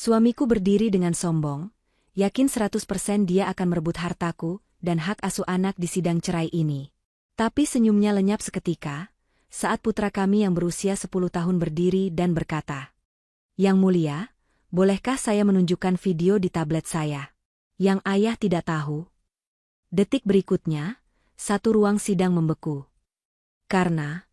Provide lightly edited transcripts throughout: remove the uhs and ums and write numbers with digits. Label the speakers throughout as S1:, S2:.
S1: Suamiku berdiri dengan sombong, yakin 100% dia akan merebut hartaku dan hak asuh anak di sidang cerai ini. Tapi senyumnya lenyap seketika, saat putra kami yang berusia 10 tahun berdiri dan berkata, "Yang mulia, bolehkah saya menunjukkan video di tablet saya?" Yang ayah tidak tahu. Detik berikutnya, satu ruang sidang membeku. Karena,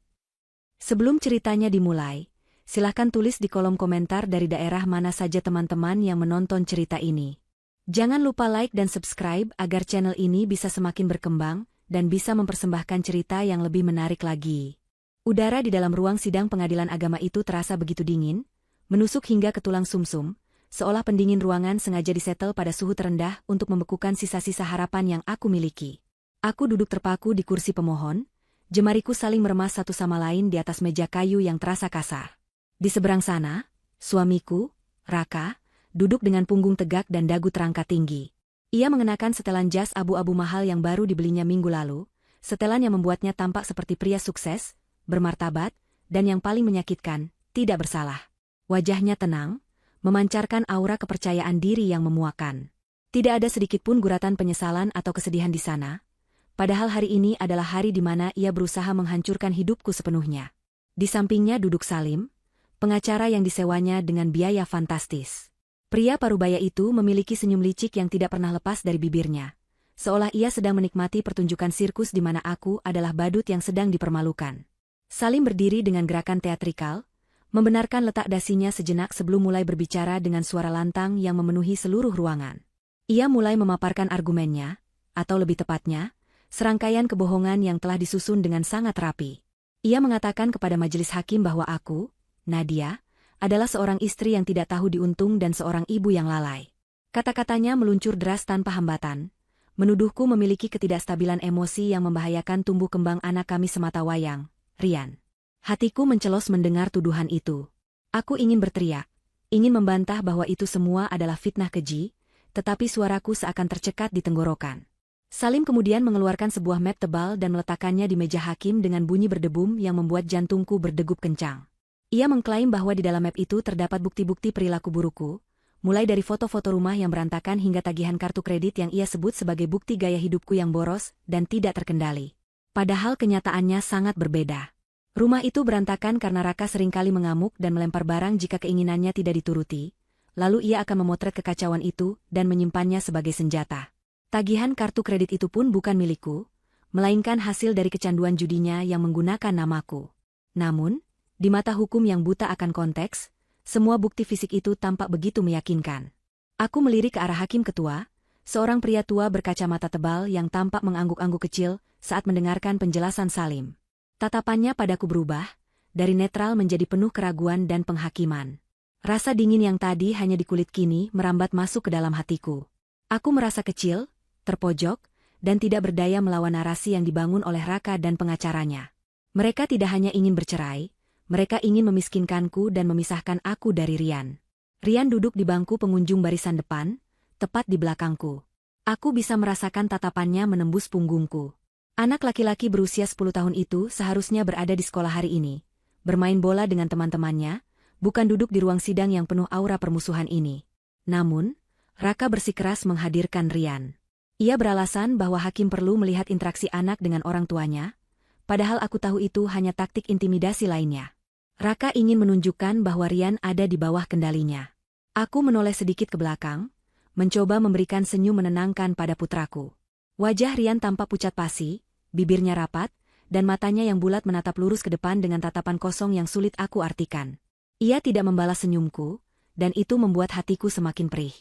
S1: sebelum ceritanya dimulai, silahkan tulis di kolom komentar dari daerah mana saja teman-teman yang menonton cerita ini. Jangan lupa like dan subscribe agar channel ini bisa semakin berkembang dan bisa mempersembahkan cerita yang lebih menarik lagi. Udara di dalam ruang sidang pengadilan agama itu terasa begitu dingin, menusuk hingga ke tulang sumsum, seolah pendingin ruangan sengaja disetel pada suhu terendah untuk membekukan sisa-sisa harapan yang aku miliki. Aku duduk terpaku di kursi pemohon, jemariku saling meremas satu sama lain di atas meja kayu yang terasa kasar. Di seberang sana, suamiku, Raka, duduk dengan punggung tegak dan dagu terangkat tinggi. Ia mengenakan setelan jas abu-abu mahal yang baru dibelinya minggu lalu, setelan yang membuatnya tampak seperti pria sukses, bermartabat, dan yang paling menyakitkan, tidak bersalah. Wajahnya tenang, memancarkan aura kepercayaan diri yang memuakan. Tidak ada sedikitpun guratan penyesalan atau kesedihan di sana, padahal hari ini adalah hari di mana ia berusaha menghancurkan hidupku sepenuhnya. Di sampingnya duduk Salim, pengacara yang disewanya dengan biaya fantastis. Pria parubaya itu memiliki senyum licik yang tidak pernah lepas dari bibirnya, seolah ia sedang menikmati pertunjukan sirkus di mana aku adalah badut yang sedang dipermalukan. Salim berdiri dengan gerakan teatrikal, membenarkan letak dasinya sejenak sebelum mulai berbicara dengan suara lantang yang memenuhi seluruh ruangan. Ia mulai memaparkan argumennya, atau lebih tepatnya, serangkaian kebohongan yang telah disusun dengan sangat rapi. Ia mengatakan kepada majelis hakim bahwa aku, Nadia, adalah seorang istri yang tidak tahu diuntung dan seorang ibu yang lalai. Kata-katanya meluncur deras tanpa hambatan, menuduhku memiliki ketidakstabilan emosi yang membahayakan tumbuh kembang anak kami sematawayang, Rian. Hatiku mencelos mendengar tuduhan itu. Aku ingin berteriak, ingin membantah bahwa itu semua adalah fitnah keji, tetapi suaraku seakan tercekat di tenggorokan. Salim kemudian mengeluarkan sebuah map tebal dan meletakkannya di meja hakim dengan bunyi berdebum yang membuat jantungku berdegup kencang. Ia mengklaim bahwa di dalam map itu terdapat bukti-bukti perilaku burukku, mulai dari foto-foto rumah yang berantakan hingga tagihan kartu kredit yang ia sebut sebagai bukti gaya hidupku yang boros dan tidak terkendali. Padahal kenyataannya sangat berbeda. Rumah itu berantakan karena Raka seringkali mengamuk dan melempar barang jika keinginannya tidak dituruti, lalu ia akan memotret kekacauan itu dan menyimpannya sebagai senjata. Tagihan kartu kredit itu pun bukan milikku, melainkan hasil dari kecanduan judinya yang menggunakan namaku. Namun, di mata hukum yang buta akan konteks, semua bukti fisik itu tampak begitu meyakinkan. Aku melirik ke arah hakim ketua, seorang pria tua berkacamata tebal yang tampak mengangguk-angguk kecil saat mendengarkan penjelasan Salim. Tatapannya padaku berubah, dari netral menjadi penuh keraguan dan penghakiman. Rasa dingin yang tadi hanya di kulit kini merambat masuk ke dalam hatiku. Aku merasa kecil, terpojok, dan tidak berdaya melawan narasi yang dibangun oleh Raka dan pengacaranya. Mereka tidak hanya ingin bercerai, mereka ingin memiskinkanku dan memisahkan aku dari Rian. Rian duduk di bangku pengunjung barisan depan, tepat di belakangku. Aku bisa merasakan tatapannya menembus punggungku. Anak laki-laki berusia 10 tahun itu seharusnya berada di sekolah hari ini, bermain bola dengan teman-temannya, bukan duduk di ruang sidang yang penuh aura permusuhan ini. Namun, Raka bersikeras menghadirkan Rian. Ia beralasan bahwa hakim perlu melihat interaksi anak dengan orang tuanya, padahal aku tahu itu hanya taktik intimidasi lainnya. Raka ingin menunjukkan bahwa Rian ada di bawah kendalinya. Aku menoleh sedikit ke belakang, mencoba memberikan senyum menenangkan pada putraku. Wajah Rian tampak pucat pasi, bibirnya rapat, dan matanya yang bulat menatap lurus ke depan dengan tatapan kosong yang sulit aku artikan. Ia tidak membalas senyumku, dan itu membuat hatiku semakin perih.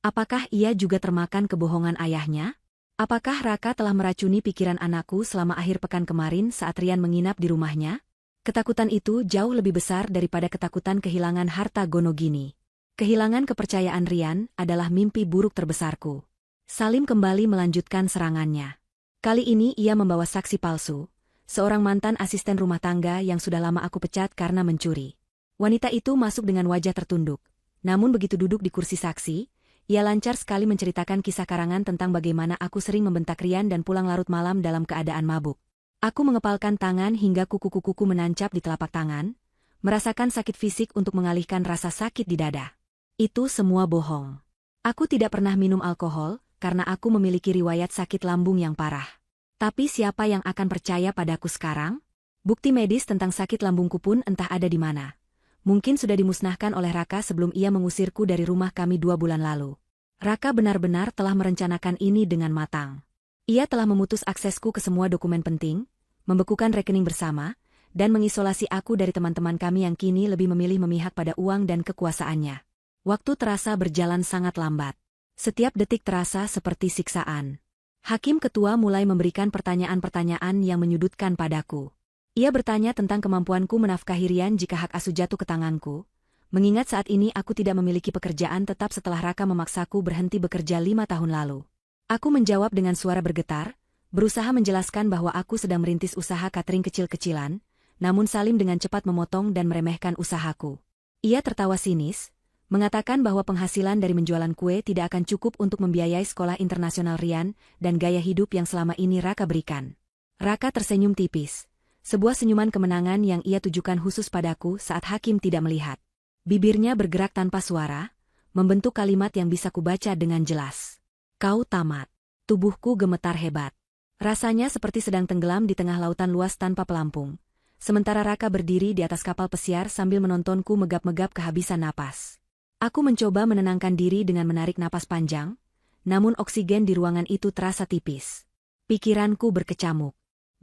S1: Apakah ia juga termakan kebohongan ayahnya? Apakah Raka telah meracuni pikiran anakku selama akhir pekan kemarin saat Rian menginap di rumahnya? Ketakutan itu jauh lebih besar daripada ketakutan kehilangan harta Gonogini. Kehilangan kepercayaan Rian adalah mimpi buruk terbesarku. Salim kembali melanjutkan serangannya. Kali ini ia membawa saksi palsu, seorang mantan asisten rumah tangga yang sudah lama aku pecat karena mencuri. Wanita itu masuk dengan wajah tertunduk, namun begitu duduk di kursi saksi, ia lancar sekali menceritakan kisah karangan tentang bagaimana aku sering membentak Rian dan pulang larut malam dalam keadaan mabuk. Aku mengepalkan tangan hingga kuku-kukuku menancap di telapak tangan, merasakan sakit fisik untuk mengalihkan rasa sakit di dada. Itu semua bohong. Aku tidak pernah minum alkohol, karena aku memiliki riwayat sakit lambung yang parah. Tapi siapa yang akan percaya padaku sekarang? Bukti medis tentang sakit lambungku pun entah ada di mana. Mungkin sudah dimusnahkan oleh Raka sebelum ia mengusirku dari rumah kami 2 bulan lalu. Raka benar-benar telah merencanakan ini dengan matang. Ia telah memutus aksesku ke semua dokumen penting, membekukan rekening bersama, dan mengisolasi aku dari teman-teman kami yang kini lebih memilih memihak pada uang dan kekuasaannya. Waktu terasa berjalan sangat lambat. Setiap detik terasa seperti siksaan. Hakim ketua mulai memberikan pertanyaan-pertanyaan yang menyudutkan padaku. Ia bertanya tentang kemampuanku menafkahi Rian jika hak asuh jatuh ke tanganku, mengingat saat ini aku tidak memiliki pekerjaan tetap setelah Raka memaksaku berhenti bekerja 5 tahun lalu. Aku menjawab dengan suara bergetar, berusaha menjelaskan bahwa aku sedang merintis usaha catering kecil-kecilan, namun Salim dengan cepat memotong dan meremehkan usahaku. Ia tertawa sinis, mengatakan bahwa penghasilan dari menjualan kue tidak akan cukup untuk membiayai sekolah internasional Rian dan gaya hidup yang selama ini Raka berikan. Raka tersenyum tipis. Sebuah senyuman kemenangan yang ia tujukan khusus padaku saat hakim tidak melihat. Bibirnya bergerak tanpa suara, membentuk kalimat yang bisa kubaca dengan jelas. Kau tamat. Tubuhku gemetar hebat. Rasanya seperti sedang tenggelam di tengah lautan luas tanpa pelampung. Sementara Raka berdiri di atas kapal pesiar sambil menontonku megap-megap kehabisan napas. Aku mencoba menenangkan diri dengan menarik napas panjang, namun oksigen di ruangan itu terasa tipis. Pikiranku berkecamuk.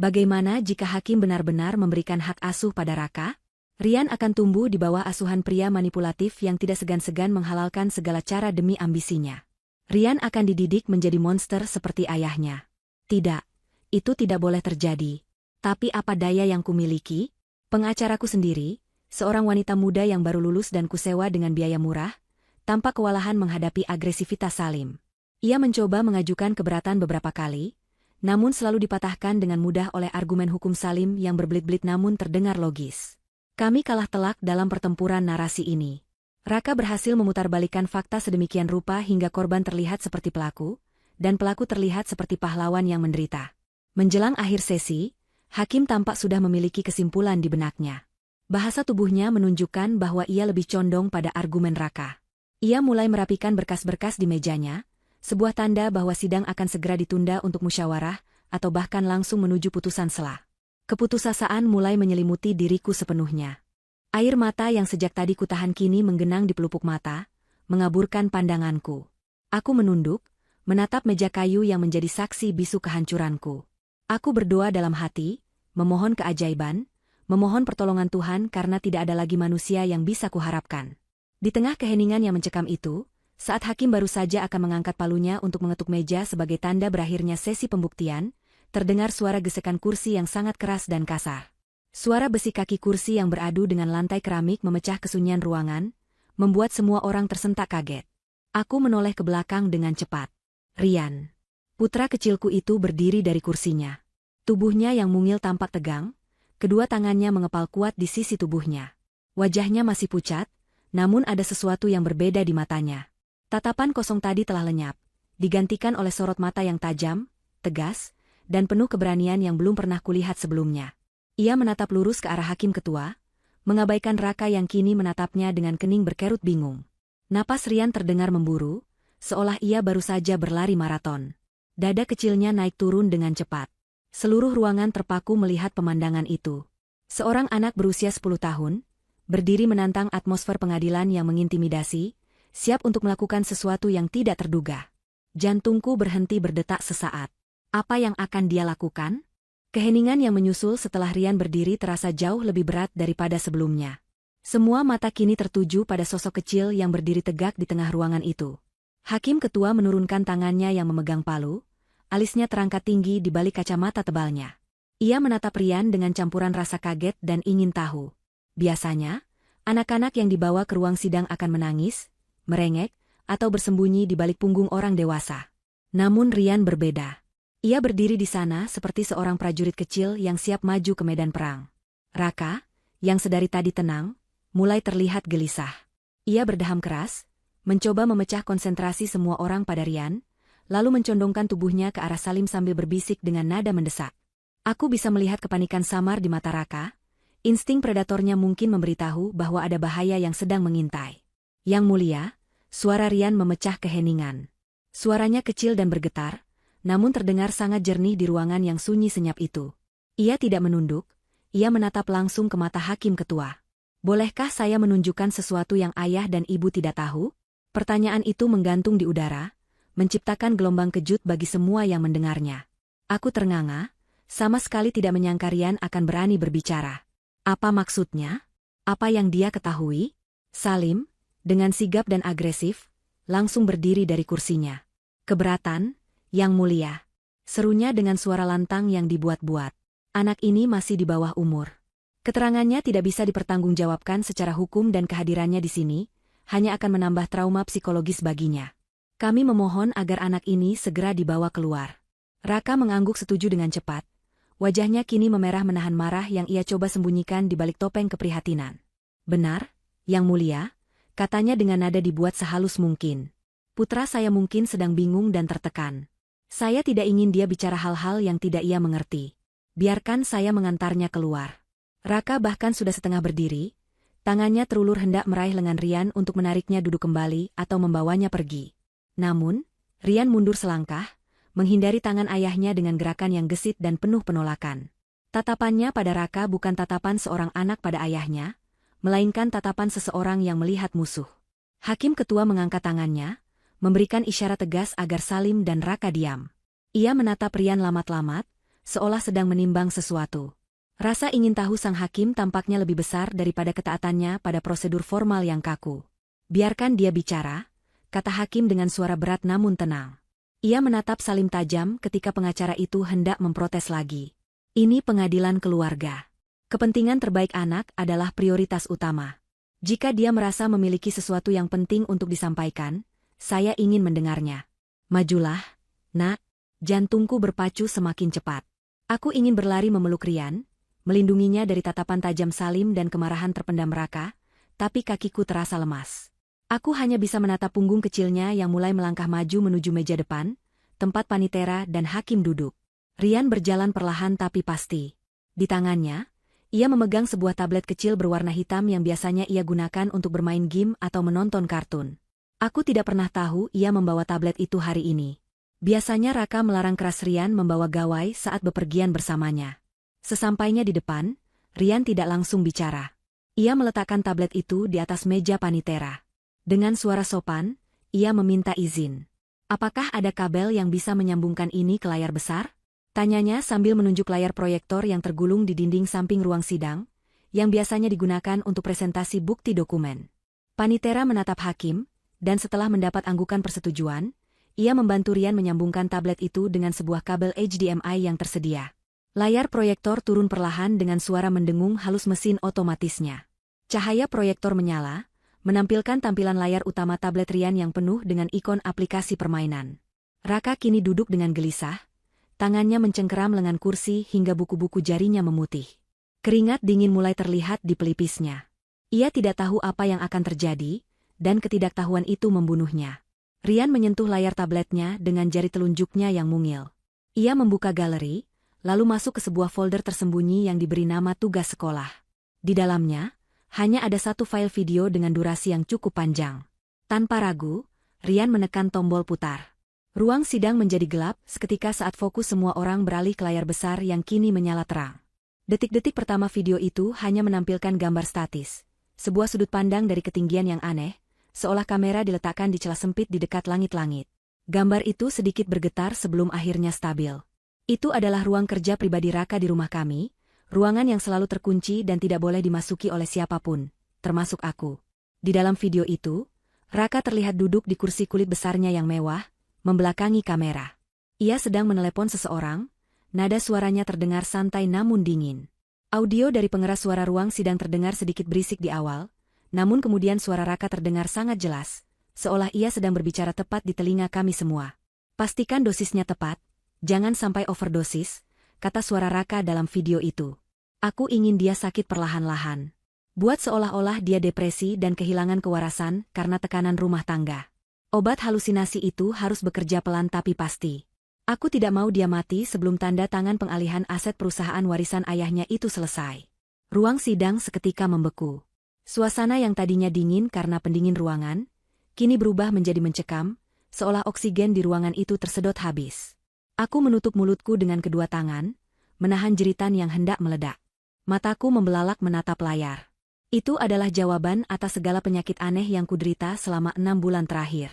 S1: Bagaimana jika hakim benar-benar memberikan hak asuh pada Raka? Rian akan tumbuh di bawah asuhan pria manipulatif yang tidak segan-segan menghalalkan segala cara demi ambisinya. Rian akan dididik menjadi monster seperti ayahnya. Tidak, itu tidak boleh terjadi. Tapi apa daya yang kumiliki? Pengacaraku sendiri, seorang wanita muda yang baru lulus dan kusewa dengan biaya murah, tanpa kewalahan menghadapi agresivitas Salim. Ia mencoba mengajukan keberatan beberapa kali, namun selalu dipatahkan dengan mudah oleh argumen hukum Salim yang berbelit-belit namun terdengar logis. Kami kalah telak dalam pertempuran narasi ini. Raka berhasil memutarbalikkan fakta sedemikian rupa hingga korban terlihat seperti pelaku, dan pelaku terlihat seperti pahlawan yang menderita. Menjelang akhir sesi, hakim tampak sudah memiliki kesimpulan di benaknya. Bahasa tubuhnya menunjukkan bahwa ia lebih condong pada argumen Raka. Ia mulai merapikan berkas-berkas di mejanya, sebuah tanda bahwa sidang akan segera ditunda untuk musyawarah, atau bahkan langsung menuju putusan sela. Keputusasaan mulai menyelimuti diriku sepenuhnya. Air mata yang sejak tadi kutahan kini menggenang di pelupuk mata, mengaburkan pandanganku. Aku menunduk, menatap meja kayu yang menjadi saksi bisu kehancuranku. Aku berdoa dalam hati, memohon keajaiban, memohon pertolongan Tuhan karena tidak ada lagi manusia yang bisa kuharapkan. Di tengah keheningan yang mencekam itu, saat hakim baru saja akan mengangkat palunya untuk mengetuk meja sebagai tanda berakhirnya sesi pembuktian, terdengar suara gesekan kursi yang sangat keras dan kasar. Suara besi kaki kursi yang beradu dengan lantai keramik memecah kesunyian ruangan, membuat semua orang tersentak kaget. Aku menoleh ke belakang dengan cepat. Rian. Putra kecilku itu berdiri dari kursinya. Tubuhnya yang mungil tampak tegang, kedua tangannya mengepal kuat di sisi tubuhnya. Wajahnya masih pucat, namun ada sesuatu yang berbeda di matanya. Tatapan kosong tadi telah lenyap, digantikan oleh sorot mata yang tajam, tegas, dan penuh keberanian yang belum pernah kulihat sebelumnya. Ia menatap lurus ke arah hakim ketua, mengabaikan Raka yang kini menatapnya dengan kening berkerut bingung. Napas Rian terdengar memburu, seolah ia baru saja berlari maraton. Dada kecilnya naik turun dengan cepat. Seluruh ruangan terpaku melihat pemandangan itu. Seorang anak berusia 10 tahun, berdiri menantang atmosfer pengadilan yang mengintimidasi, siap untuk melakukan sesuatu yang tidak terduga. Jantungku berhenti berdetak sesaat. Apa yang akan dia lakukan? Keheningan yang menyusul setelah Rian berdiri terasa jauh lebih berat daripada sebelumnya. Semua mata kini tertuju pada sosok kecil yang berdiri tegak di tengah ruangan itu. Hakim ketua menurunkan tangannya yang memegang palu, alisnya terangkat tinggi di balik kacamata tebalnya. Ia menatap Rian dengan campuran rasa kaget dan ingin tahu. Biasanya, anak-anak yang dibawa ke ruang sidang akan menangis, merengek, atau bersembunyi di balik punggung orang dewasa. Namun Rian berbeda. Ia berdiri di sana seperti seorang prajurit kecil yang siap maju ke medan perang. Raka, yang sedari tadi tenang, mulai terlihat gelisah. Ia berdeham keras, mencoba memecah konsentrasi semua orang pada Rian, lalu mencondongkan tubuhnya ke arah Salim sambil berbisik dengan nada mendesak. Aku bisa melihat kepanikan samar di mata Raka. Insting predatornya mungkin memberitahu bahwa ada bahaya yang sedang mengintai. Yang mulia, Suara Rian memecah keheningan. Suaranya kecil dan bergetar, namun terdengar sangat jernih di ruangan yang sunyi senyap itu. Ia tidak menunduk, ia menatap langsung ke mata Hakim Ketua. Bolehkah saya menunjukkan sesuatu yang ayah dan ibu tidak tahu? Pertanyaan itu menggantung di udara, menciptakan gelombang kejut bagi semua yang mendengarnya. Aku ternganga, sama sekali tidak menyangka Rian akan berani berbicara. Apa maksudnya? Apa yang dia ketahui? Salim, dengan sigap dan agresif, langsung berdiri dari kursinya. Keberatan, Yang Mulia. Serunya dengan suara lantang yang dibuat-buat. Anak ini masih di bawah umur. Keterangannya tidak bisa dipertanggungjawabkan secara hukum dan kehadirannya di sini, hanya akan menambah trauma psikologis baginya. Kami memohon agar anak ini segera dibawa keluar. Raka mengangguk setuju dengan cepat. Wajahnya kini memerah menahan marah yang ia coba sembunyikan di balik topeng keprihatinan. Benar, Yang Mulia, katanya dengan nada dibuat sehalus mungkin. Putra saya mungkin sedang bingung dan tertekan. Saya tidak ingin dia bicara hal-hal yang tidak ia mengerti. Biarkan saya mengantarnya keluar. Raka bahkan sudah setengah berdiri, tangannya terulur hendak meraih lengan Rian untuk menariknya duduk kembali atau membawanya pergi. Namun, Rian mundur selangkah, menghindari tangan ayahnya dengan gerakan yang gesit dan penuh penolakan. Tatapannya pada Raka bukan tatapan seorang anak pada ayahnya, melainkan tatapan seseorang yang melihat musuh. Hakim Ketua mengangkat tangannya, memberikan isyarat tegas agar Salim dan Raka diam. Ia menatap Rian lamat-lamat, seolah sedang menimbang sesuatu. Rasa ingin tahu sang hakim tampaknya lebih besar daripada ketaatannya pada prosedur formal yang kaku. Biarkan dia bicara, kata hakim dengan suara berat namun tenang. Ia menatap Salim tajam ketika pengacara itu hendak memprotes lagi. Ini pengadilan keluarga. Kepentingan terbaik anak adalah prioritas utama. Jika dia merasa memiliki sesuatu yang penting untuk disampaikan, saya ingin mendengarnya. Majulah, nak. Jantungku berpacu semakin cepat. Aku ingin berlari memeluk Rian, melindunginya dari tatapan tajam Salim dan kemarahan terpendam Raka, tapi kakiku terasa lemas. Aku hanya bisa menatap punggung kecilnya yang mulai melangkah maju menuju meja depan, tempat panitera dan hakim duduk. Rian berjalan perlahan tapi pasti. Di tangannya, ia memegang sebuah tablet kecil berwarna hitam yang biasanya ia gunakan untuk bermain game atau menonton kartun. Aku tidak pernah tahu ia membawa tablet itu hari ini. Biasanya Raka melarang keras Rian membawa gawai saat bepergian bersamanya. Sesampainya di depan, Rian tidak langsung bicara. Ia meletakkan tablet itu di atas meja panitera. Dengan suara sopan, ia meminta izin. Apakah ada kabel yang bisa menyambungkan ini ke layar besar? Tanyanya sambil menunjuk layar proyektor yang tergulung di dinding samping ruang sidang, yang biasanya digunakan untuk presentasi bukti dokumen. Panitera menatap hakim, dan setelah mendapat anggukan persetujuan, ia membantu Rian menyambungkan tablet itu dengan sebuah kabel HDMI yang tersedia. Layar proyektor turun perlahan dengan suara mendengung halus mesin otomatisnya. Cahaya proyektor menyala, menampilkan tampilan layar utama tablet Rian yang penuh dengan ikon aplikasi permainan. Raka kini duduk dengan gelisah, tangannya mencengkeram lengan kursi hingga buku-buku jarinya memutih. Keringat dingin mulai terlihat di pelipisnya. Ia tidak tahu apa yang akan terjadi, dan ketidaktahuan itu membunuhnya. Rian menyentuh layar tabletnya dengan jari telunjuknya yang mungil. Ia membuka galeri, lalu masuk ke sebuah folder tersembunyi yang diberi nama tugas sekolah. Di dalamnya, hanya ada satu file video dengan durasi yang cukup panjang. Tanpa ragu, Rian menekan tombol putar. Ruang sidang menjadi gelap seketika saat fokus semua orang beralih ke layar besar yang kini menyala terang. Detik-detik pertama video itu hanya menampilkan gambar statis. Sebuah sudut pandang dari ketinggian yang aneh, seolah kamera diletakkan di celah sempit di dekat langit-langit. Gambar itu sedikit bergetar sebelum akhirnya stabil. Itu adalah ruang kerja pribadi Raka di rumah kami, ruangan yang selalu terkunci dan tidak boleh dimasuki oleh siapapun, termasuk aku. Di dalam video itu, Raka terlihat duduk di kursi kulit besarnya yang mewah, membelakangi kamera. Ia sedang menelepon seseorang, nada suaranya terdengar santai namun dingin. Audio dari pengeras suara ruang sidang terdengar sedikit berisik di awal, namun kemudian suara Raka terdengar sangat jelas, seolah ia sedang berbicara tepat di telinga kami semua. Pastikan dosisnya tepat, jangan sampai overdosis, kata suara Raka dalam video itu. Aku ingin dia sakit perlahan-lahan. Buat seolah-olah dia depresi dan kehilangan kewarasan karena tekanan rumah tangga. Obat halusinasi itu harus bekerja pelan tapi pasti. Aku tidak mau dia mati sebelum tanda tangan pengalihan aset perusahaan warisan ayahnya itu selesai. Ruang sidang seketika membeku. Suasana yang tadinya dingin karena pendingin ruangan, kini berubah menjadi mencekam, seolah oksigen di ruangan itu tersedot habis. Aku menutup mulutku dengan kedua tangan, menahan jeritan yang hendak meledak. Mataku membelalak menatap layar. Itu adalah jawaban atas segala penyakit aneh yang kuderita selama 6 bulan terakhir.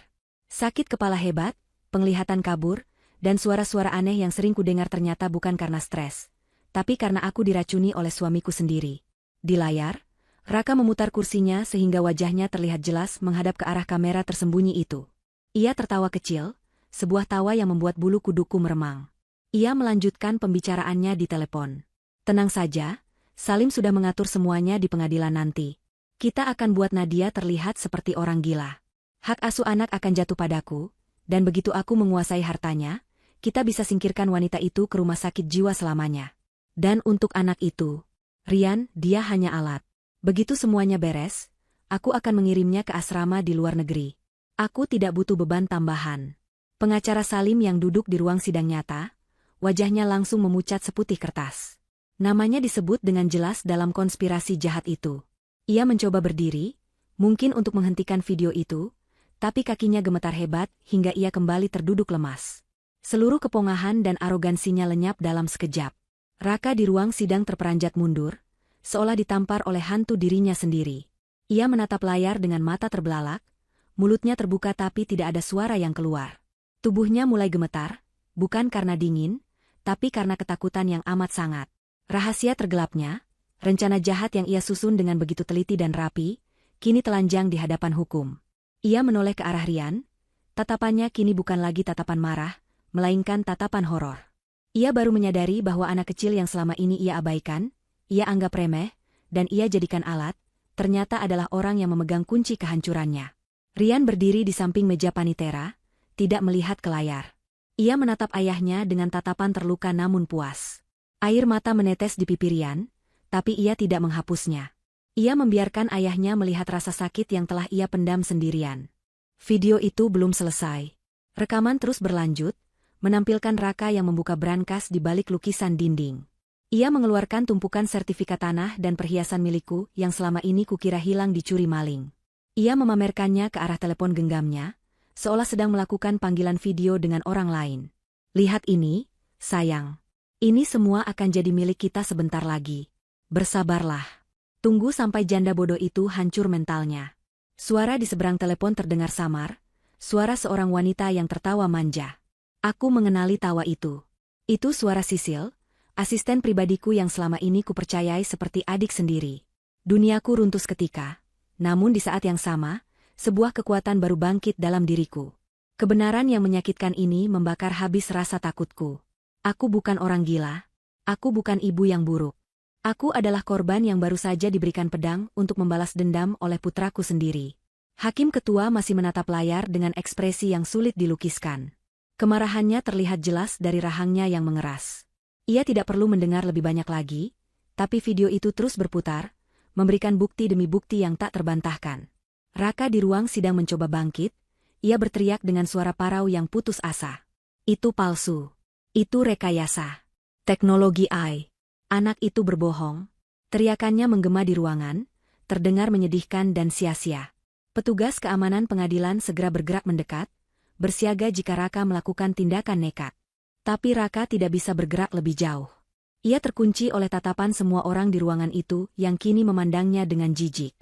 S1: Sakit kepala hebat, penglihatan kabur, dan suara-suara aneh yang sering kudengar ternyata bukan karena stres, tapi karena aku diracuni oleh suamiku sendiri. Di layar, Raka memutar kursinya sehingga wajahnya terlihat jelas menghadap ke arah kamera tersembunyi itu. Ia tertawa kecil, sebuah tawa yang membuat bulu kuduku meremang. Ia melanjutkan pembicaraannya di telepon. Tenang saja, Salim sudah mengatur semuanya di pengadilan nanti. Kita akan buat Nadia terlihat seperti orang gila. Hak asuh anak akan jatuh padaku, dan begitu aku menguasai hartanya, kita bisa singkirkan wanita itu ke rumah sakit jiwa selamanya. Dan untuk anak itu, Rian, dia hanya alat. Begitu semuanya beres, aku akan mengirimnya ke asrama di luar negeri. Aku tidak butuh beban tambahan. Pengacara Salim yang duduk di ruang sidang nyata, wajahnya langsung memucat seputih kertas. Namanya disebut dengan jelas dalam konspirasi jahat itu. Ia mencoba berdiri, mungkin untuk menghentikan video itu, tapi kakinya gemetar hebat hingga ia kembali terduduk lemas. Seluruh kepongahan dan arogansinya lenyap dalam sekejap. Raka di ruang sidang terperanjat mundur, seolah ditampar oleh hantu dirinya sendiri. Ia menatap layar dengan mata terbelalak, mulutnya terbuka tapi tidak ada suara yang keluar. Tubuhnya mulai gemetar, bukan karena dingin, tapi karena ketakutan yang amat sangat. Rahasia tergelapnya, rencana jahat yang ia susun dengan begitu teliti dan rapi, kini telanjang di hadapan hukum. Ia menoleh ke arah Rian, tatapannya kini bukan lagi tatapan marah, melainkan tatapan horor. Ia baru menyadari bahwa anak kecil yang selama ini ia abaikan, ia anggap remeh, dan ia jadikan alat, ternyata adalah orang yang memegang kunci kehancurannya. Rian berdiri di samping meja panitera, tidak melihat ke layar. Ia menatap ayahnya dengan tatapan terluka namun puas. Air mata menetes di pipi Rian, tapi ia tidak menghapusnya. Ia membiarkan ayahnya melihat rasa sakit yang telah ia pendam sendirian. Video itu belum selesai. Rekaman terus berlanjut, menampilkan Raka yang membuka brankas di balik lukisan dinding. Ia mengeluarkan tumpukan sertifikat tanah dan perhiasan milikku yang selama ini kukira hilang dicuri maling. Ia memamerkannya ke arah telepon genggamnya, seolah sedang melakukan panggilan video dengan orang lain. Lihat ini, sayang. Ini semua akan jadi milik kita sebentar lagi. Bersabarlah. Tunggu sampai janda bodoh itu hancur mentalnya. Suara di seberang telepon terdengar samar, suara seorang wanita yang tertawa manja. Aku mengenali tawa itu. Itu suara Sisil, asisten pribadiku yang selama ini kupercayai seperti adik sendiri. Duniaku runtuh seketika, namun di saat yang sama, sebuah kekuatan baru bangkit dalam diriku. Kebenaran yang menyakitkan ini membakar habis rasa takutku. Aku bukan orang gila. Aku bukan ibu yang buruk. Aku adalah korban yang baru saja diberikan pedang untuk membalas dendam oleh putraku sendiri. Hakim ketua masih menatap layar dengan ekspresi yang sulit dilukiskan. Kemarahannya terlihat jelas dari rahangnya yang mengeras. Ia tidak perlu mendengar lebih banyak lagi, tapi video itu terus berputar, memberikan bukti demi bukti yang tak terbantahkan. Raka di ruang sidang mencoba bangkit, ia berteriak dengan suara parau yang putus asa. Itu palsu. Itu rekayasa. Teknologi AI. Anak itu berbohong. Teriakannya menggema di ruangan, terdengar menyedihkan dan sia-sia. Petugas keamanan pengadilan segera bergerak mendekat, bersiaga jika Raka melakukan tindakan nekat. Tapi Raka tidak bisa bergerak lebih jauh. Ia terkunci oleh tatapan semua orang di ruangan itu yang kini memandangnya dengan jijik.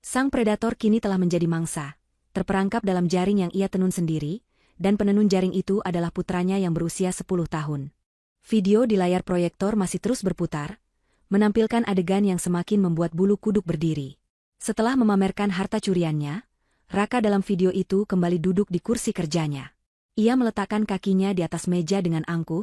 S1: Sang predator kini telah menjadi mangsa, terperangkap dalam jaring yang ia tenun sendiri, dan penenun jaring itu adalah putranya yang berusia 10 tahun. Video di layar proyektor masih terus berputar, menampilkan adegan yang semakin membuat bulu kuduk berdiri. Setelah memamerkan harta curiannya, Raka dalam video itu kembali duduk di kursi kerjanya. Ia meletakkan kakinya di atas meja dengan angkuh,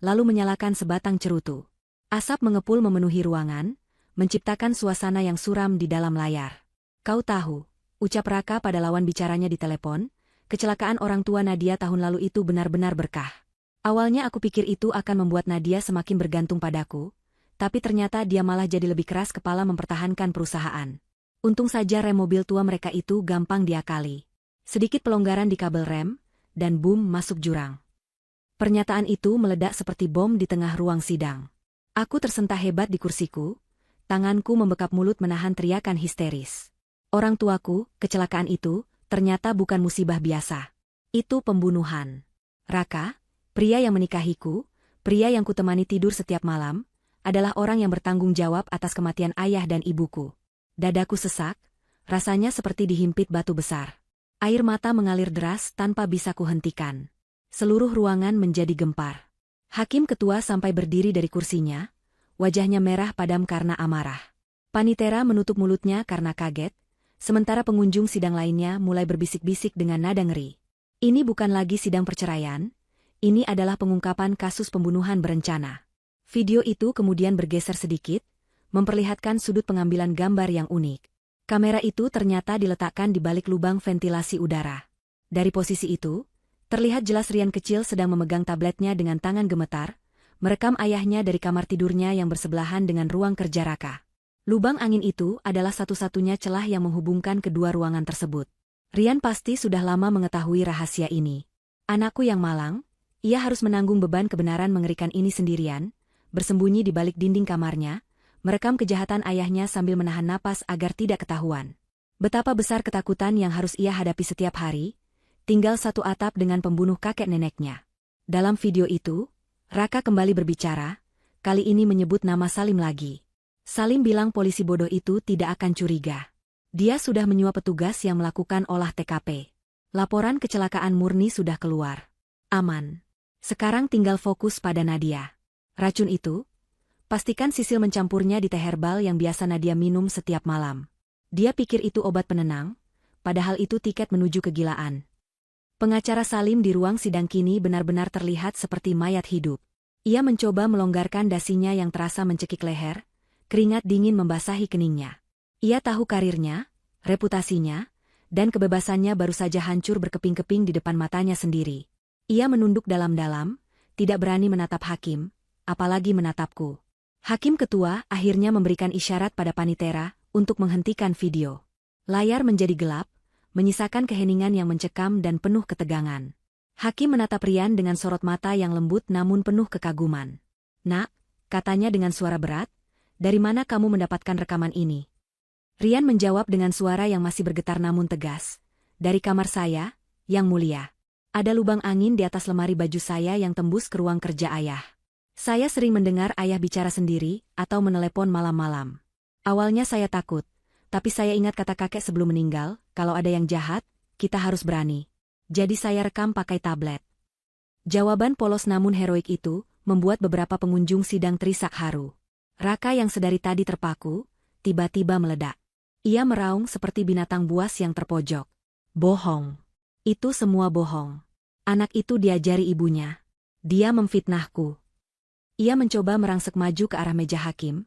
S1: lalu menyalakan sebatang cerutu. Asap mengepul memenuhi ruangan, menciptakan suasana yang suram di dalam layar. Kau tahu, ucap Raka pada lawan bicaranya di telepon, kecelakaan orang tua Nadia tahun lalu itu benar-benar berkah. Awalnya aku pikir itu akan membuat Nadia semakin bergantung padaku, tapi ternyata dia malah jadi lebih keras kepala mempertahankan perusahaan. Untung saja rem mobil tua mereka itu gampang diakali. Sedikit pelonggaran di kabel rem, dan boom masuk jurang. Pernyataan itu meledak seperti bom di tengah ruang sidang. Aku tersentak hebat di kursiku, tanganku membekap mulut menahan teriakan histeris. Orang tuaku, kecelakaan itu, ternyata bukan musibah biasa. Itu pembunuhan. Raka, pria yang menikahiku, pria yang kutemani tidur setiap malam, adalah orang yang bertanggung jawab atas kematian ayah dan ibuku. Dadaku sesak, rasanya seperti dihimpit batu besar. Air mata mengalir deras tanpa bisa kuhentikan. Seluruh ruangan menjadi gempar. Hakim ketua sampai berdiri dari kursinya, wajahnya merah padam karena amarah. Panitera menutup mulutnya karena kaget, sementara pengunjung sidang lainnya mulai berbisik-bisik dengan nada ngeri. Ini bukan lagi sidang perceraian, ini adalah pengungkapan kasus pembunuhan berencana. Video itu kemudian bergeser sedikit, memperlihatkan sudut pengambilan gambar yang unik. Kamera itu ternyata diletakkan di balik lubang ventilasi udara. Dari posisi itu, terlihat jelas Rian kecil sedang memegang tabletnya dengan tangan gemetar, merekam ayahnya dari kamar tidurnya yang bersebelahan dengan ruang kerja Raka. Lubang angin itu adalah satu-satunya celah yang menghubungkan kedua ruangan tersebut. Rian pasti sudah lama mengetahui rahasia ini. Anakku yang malang, ia harus menanggung beban kebenaran mengerikan ini sendirian, bersembunyi di balik dinding kamarnya, merekam kejahatan ayahnya sambil menahan napas agar tidak ketahuan. Betapa besar ketakutan yang harus ia hadapi setiap hari, tinggal satu atap dengan pembunuh kakek neneknya. Dalam video itu, Raka kembali berbicara, kali ini menyebut nama Salim lagi. Salim bilang polisi bodoh itu tidak akan curiga. Dia sudah menyuap petugas yang melakukan olah TKP. Laporan kecelakaan murni sudah keluar. Aman. Sekarang tinggal fokus pada Nadia. Racun itu, pastikan Sisil mencampurnya di teh herbal yang biasa Nadia minum setiap malam. Dia pikir itu obat penenang, padahal itu tiket menuju kegilaan. Pengacara Salim di ruang sidang kini benar-benar terlihat seperti mayat hidup. Ia mencoba melonggarkan dasinya yang terasa mencekik leher, keringat dingin membasahi keningnya. Ia tahu karirnya, reputasinya, dan kebebasannya baru saja hancur berkeping-keping di depan matanya sendiri. Ia menunduk dalam-dalam, tidak berani menatap hakim, apalagi menatapku. Hakim ketua akhirnya memberikan isyarat pada Panitera untuk menghentikan video. Layar menjadi gelap, menyisakan keheningan yang mencekam dan penuh ketegangan. Hakim menatap Rian dengan sorot mata yang lembut namun penuh kekaguman. "Nak," katanya dengan suara berat, "dari mana kamu mendapatkan rekaman ini?" Rian menjawab dengan suara yang masih bergetar namun tegas, "Dari kamar saya, Yang Mulia. Ada lubang angin di atas lemari baju saya yang tembus ke ruang kerja ayah. Saya sering mendengar ayah bicara sendiri atau menelepon malam-malam. Awalnya saya takut, tapi saya ingat kata kakek sebelum meninggal, kalau ada yang jahat, kita harus berani. Jadi saya rekam pakai tablet." Jawaban polos namun heroik itu membuat beberapa pengunjung sidang terisak haru. Raka yang sedari tadi terpaku, tiba-tiba meledak. Ia meraung seperti binatang buas yang terpojok. "Bohong. Itu semua bohong. Anak itu diajari ibunya. Dia memfitnahku." Ia mencoba merangsek maju ke arah meja hakim,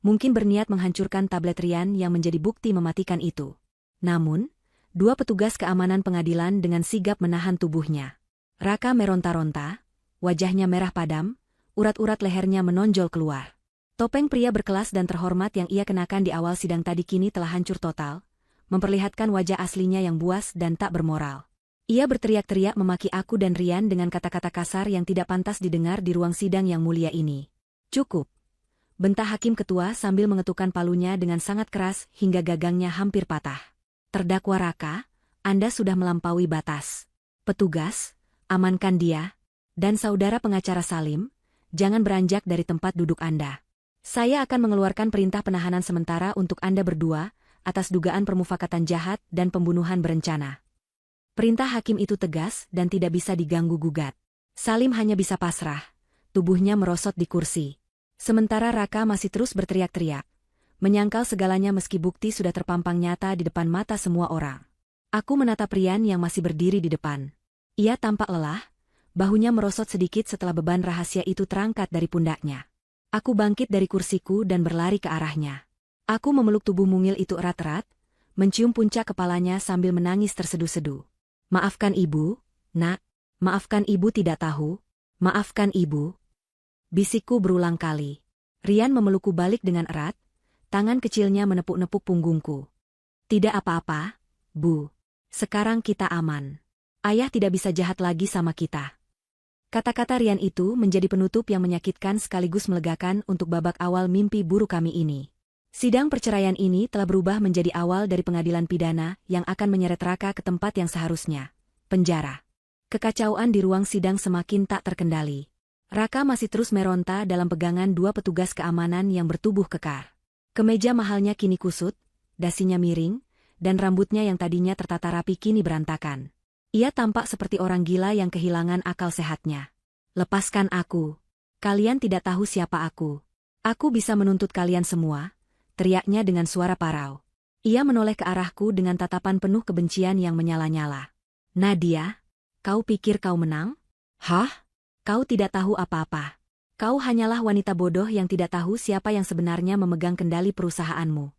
S1: mungkin berniat menghancurkan tablet Rian yang menjadi bukti mematikan itu. Namun, dua petugas keamanan pengadilan dengan sigap menahan tubuhnya. Raka meronta-ronta, wajahnya merah padam, urat-urat lehernya menonjol keluar. Topeng pria berkelas dan terhormat yang ia kenakan di awal sidang tadi kini telah hancur total, memperlihatkan wajah aslinya yang buas dan tak bermoral. Ia berteriak-teriak memaki aku dan Rian dengan kata-kata kasar yang tidak pantas didengar di ruang sidang yang mulia ini. "Cukup," bentak hakim ketua sambil mengetukkan palunya dengan sangat keras hingga gagangnya hampir patah. "Terdakwa Raka, Anda sudah melampaui batas. Petugas, amankan dia. Dan saudara pengacara Salim, jangan beranjak dari tempat duduk Anda. Saya akan mengeluarkan perintah penahanan sementara untuk Anda berdua atas dugaan permufakatan jahat dan pembunuhan berencana." Perintah hakim itu tegas dan tidak bisa diganggu-gugat. Salim hanya bisa pasrah, tubuhnya merosot di kursi. Sementara Raka masih terus berteriak-teriak, menyangkal segalanya meski bukti sudah terpampang nyata di depan mata semua orang. Aku menatap Rian yang masih berdiri di depan. Ia tampak lelah, bahunya merosot sedikit setelah beban rahasia itu terangkat dari pundaknya. Aku bangkit dari kursiku dan berlari ke arahnya. Aku memeluk tubuh mungil itu erat-erat, mencium puncak kepalanya sambil menangis terseduh-seduh. "Maafkan ibu, nak. Maafkan ibu tidak tahu. Maafkan ibu." Bisikku berulang kali. Rian memelukku balik dengan erat, tangan kecilnya menepuk-nepuk punggungku. "Tidak apa-apa, Bu. Sekarang kita aman. Ayah tidak bisa jahat lagi sama kita." Kata-kata Rian itu menjadi penutup yang menyakitkan sekaligus melegakan untuk babak awal mimpi buruk kami ini. Sidang perceraian ini telah berubah menjadi awal dari pengadilan pidana yang akan menyeret Raka ke tempat yang seharusnya, penjara. Kekacauan di ruang sidang semakin tak terkendali. Raka masih terus meronta dalam pegangan dua petugas keamanan yang bertubuh kekar. Kemeja mahalnya kini kusut, dasinya miring, dan rambutnya yang tadinya tertata rapi kini berantakan. Ia tampak seperti orang gila yang kehilangan akal sehatnya. "Lepaskan aku. Kalian tidak tahu siapa aku. Aku bisa menuntut kalian semua," teriaknya dengan suara parau. Ia menoleh ke arahku dengan tatapan penuh kebencian yang menyala-nyala. "Nadia, kau pikir kau menang? Hah? Kau tidak tahu apa-apa. Kau hanyalah wanita bodoh yang tidak tahu siapa yang sebenarnya memegang kendali perusahaanmu."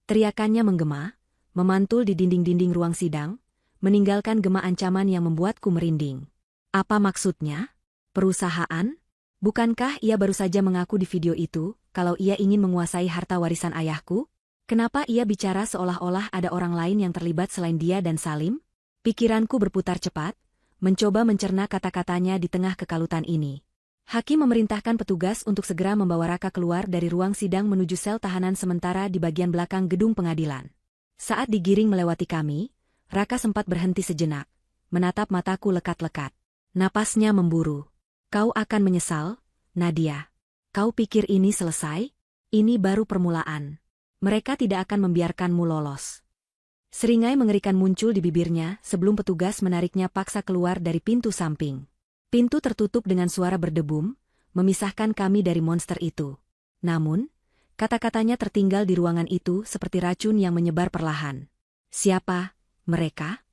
S1: Teriakannya menggema, memantul di dinding-dinding ruang sidang, meninggalkan gema ancaman yang membuatku merinding. Apa maksudnya? Perusahaan? Bukankah ia baru saja mengaku di video itu, kalau ia ingin menguasai harta warisan ayahku? Kenapa ia bicara seolah-olah ada orang lain yang terlibat selain dia dan Salim? Pikiranku berputar cepat, mencoba mencerna kata-katanya di tengah kekalutan ini. Hakim memerintahkan petugas untuk segera membawa Raka keluar dari ruang sidang menuju sel tahanan sementara di bagian belakang gedung pengadilan. Saat digiring melewati kami, Raka sempat berhenti sejenak, menatap mataku lekat-lekat. Napasnya memburu. "Kau akan menyesal, Nadia. Kau pikir ini selesai? Ini baru permulaan. Mereka tidak akan membiarkanmu lolos." Seringai mengerikan muncul di bibirnya sebelum petugas menariknya paksa keluar dari pintu samping. Pintu tertutup dengan suara berdebum, memisahkan kami dari monster itu. Namun, kata-katanya tertinggal di ruangan itu seperti racun yang menyebar perlahan. "Siapa mereka?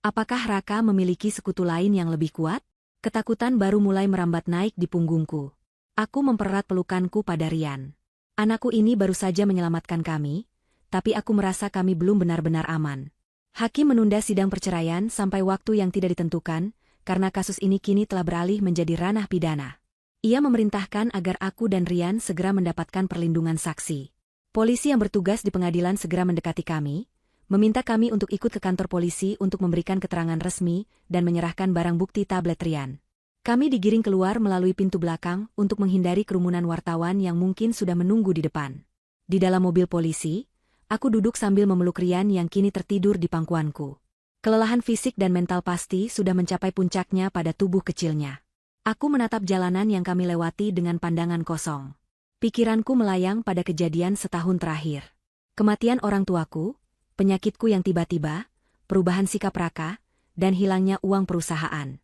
S1: Apakah Raka memiliki sekutu lain yang lebih kuat?" Ketakutan baru mulai merambat naik di punggungku. Aku mempererat pelukanku pada Rian. Anakku ini baru saja menyelamatkan kami, tapi aku merasa kami belum benar-benar aman. Hakim menunda sidang perceraian sampai waktu yang tidak ditentukan, karena kasus ini kini telah beralih menjadi ranah pidana. Ia memerintahkan agar aku dan Rian segera mendapatkan perlindungan saksi. Polisi yang bertugas di pengadilan segera mendekati kami, meminta kami untuk ikut ke kantor polisi untuk memberikan keterangan resmi dan menyerahkan barang bukti tablet Rian. Kami digiring keluar melalui pintu belakang untuk menghindari kerumunan wartawan yang mungkin sudah menunggu di depan. Di dalam mobil polisi, aku duduk sambil memeluk Rian yang kini tertidur di pangkuanku. Kelelahan fisik dan mental pasti sudah mencapai puncaknya pada tubuh kecilnya. Aku menatap jalanan yang kami lewati dengan pandangan kosong. Pikiranku melayang pada kejadian setahun terakhir. Kematian orang tuaku, penyakitku yang tiba-tiba, perubahan sikap Raka, dan hilangnya uang perusahaan.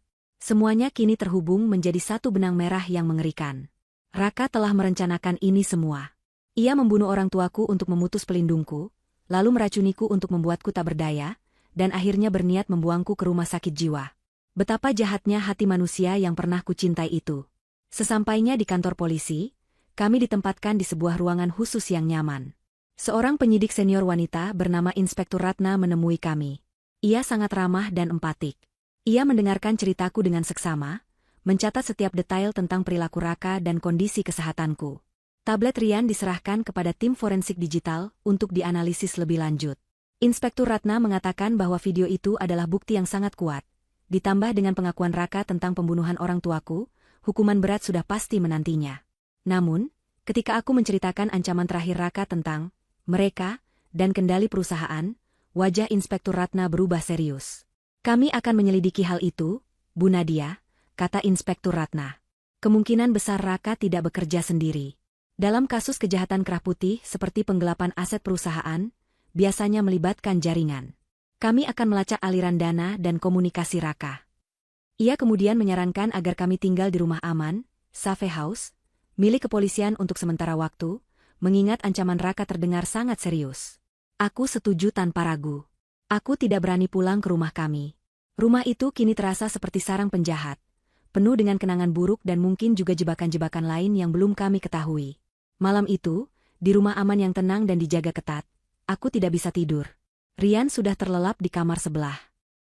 S1: Semuanya kini terhubung menjadi satu benang merah yang mengerikan. Raka telah merencanakan ini semua. Ia membunuh orang tuaku untuk memutus pelindungku, lalu meracuniku untuk membuatku tak berdaya, dan akhirnya berniat membuangku ke rumah sakit jiwa. Betapa jahatnya hati manusia yang pernah kucintai itu. Sesampainya di kantor polisi, kami ditempatkan di sebuah ruangan khusus yang nyaman. Seorang penyidik senior wanita bernama Inspektur Ratna menemui kami. Ia sangat ramah dan empatik. Ia mendengarkan ceritaku dengan seksama, mencatat setiap detail tentang perilaku Raka dan kondisi kesehatanku. Tablet Rian diserahkan kepada tim forensik digital untuk dianalisis lebih lanjut. Inspektur Ratna mengatakan bahwa video itu adalah bukti yang sangat kuat. Ditambah dengan pengakuan Raka tentang pembunuhan orang tuaku, hukuman berat sudah pasti menantinya. Namun, ketika aku menceritakan ancaman terakhir Raka tentang mereka, dan kendali perusahaan, wajah Inspektur Ratna berubah serius. "Kami akan menyelidiki hal itu, Bu Nadia," kata Inspektur Ratna. "Kemungkinan besar Raka tidak bekerja sendiri. Dalam kasus kejahatan kerah putih seperti penggelapan aset perusahaan, biasanya melibatkan jaringan. Kami akan melacak aliran dana dan komunikasi Raka." Ia kemudian menyarankan agar kami tinggal di rumah aman, Safe House, milik kepolisian untuk sementara waktu, mengingat ancaman Raka terdengar sangat serius. Aku setuju tanpa ragu. Aku tidak berani pulang ke rumah kami. Rumah itu kini terasa seperti sarang penjahat, penuh dengan kenangan buruk dan mungkin juga jebakan-jebakan lain yang belum kami ketahui. Malam itu, di rumah aman yang tenang dan dijaga ketat, aku tidak bisa tidur. Rian sudah terlelap di kamar sebelah.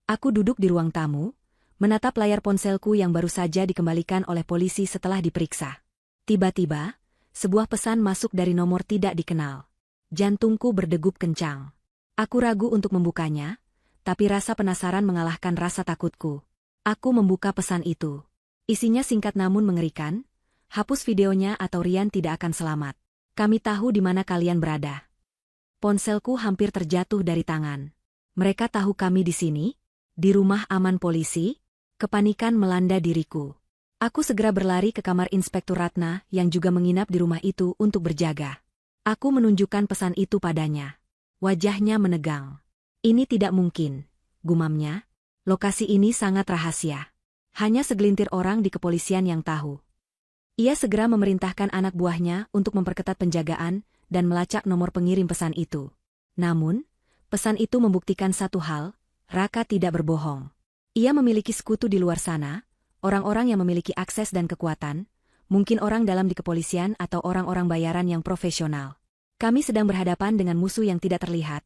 S1: Aku duduk di ruang tamu, menatap layar ponselku yang baru saja dikembalikan oleh polisi setelah diperiksa. Tiba-tiba, sebuah pesan masuk dari nomor tidak dikenal. Jantungku berdegup kencang. Aku ragu untuk membukanya, tapi rasa penasaran mengalahkan rasa takutku. Aku membuka pesan itu. Isinya singkat namun mengerikan, "Hapus videonya atau Rian tidak akan selamat." Kami tahu di mana kalian berada. Ponselku hampir terjatuh dari tangan. Mereka tahu kami di sini? Di rumah aman polisi? Kepanikan melanda diriku. Aku segera berlari ke kamar Inspektur Ratna yang juga menginap di rumah itu untuk berjaga. Aku menunjukkan pesan itu padanya. Wajahnya menegang. Ini tidak mungkin, gumamnya. Lokasi ini sangat rahasia. Hanya segelintir orang di kepolisian yang tahu. Ia segera memerintahkan anak buahnya untuk memperketat penjagaan dan melacak nomor pengirim pesan itu. Namun, pesan itu membuktikan satu hal, Raka tidak berbohong. Ia memiliki sekutu di luar sana, orang-orang yang memiliki akses dan kekuatan, mungkin orang dalam di kepolisian atau orang-orang bayaran yang profesional. Kami sedang berhadapan dengan musuh yang tidak terlihat,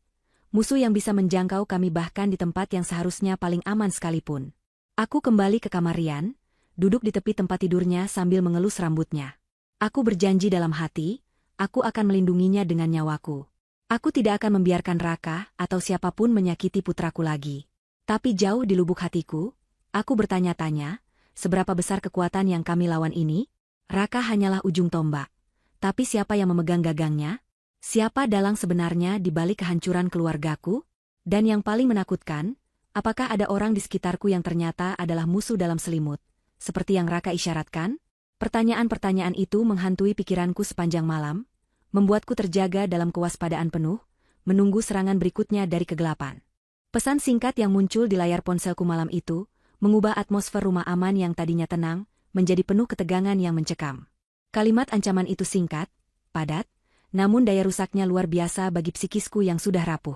S1: musuh yang bisa menjangkau kami bahkan di tempat yang seharusnya paling aman sekalipun. Aku kembali ke kamar Rian, duduk di tepi tempat tidurnya sambil mengelus rambutnya. Aku berjanji dalam hati, aku akan melindunginya dengan nyawaku. Aku tidak akan membiarkan Raka atau siapapun menyakiti putraku lagi. Tapi jauh di lubuk hatiku, aku bertanya-tanya, seberapa besar kekuatan yang kami lawan ini? Raka hanyalah ujung tombak. Tapi siapa yang memegang gagangnya? Siapa dalang sebenarnya di balik kehancuran keluargaku? Dan yang paling menakutkan, apakah ada orang di sekitarku yang ternyata adalah musuh dalam selimut? Seperti yang Raka isyaratkan? Pertanyaan-pertanyaan itu menghantui pikiranku sepanjang malam, membuatku terjaga dalam kewaspadaan penuh, menunggu serangan berikutnya dari kegelapan. Pesan singkat yang muncul di layar ponselku malam itu, mengubah atmosfer rumah aman yang tadinya tenang, menjadi penuh ketegangan yang mencekam. Kalimat ancaman itu singkat, padat, namun daya rusaknya luar biasa bagi psikisku yang sudah rapuh.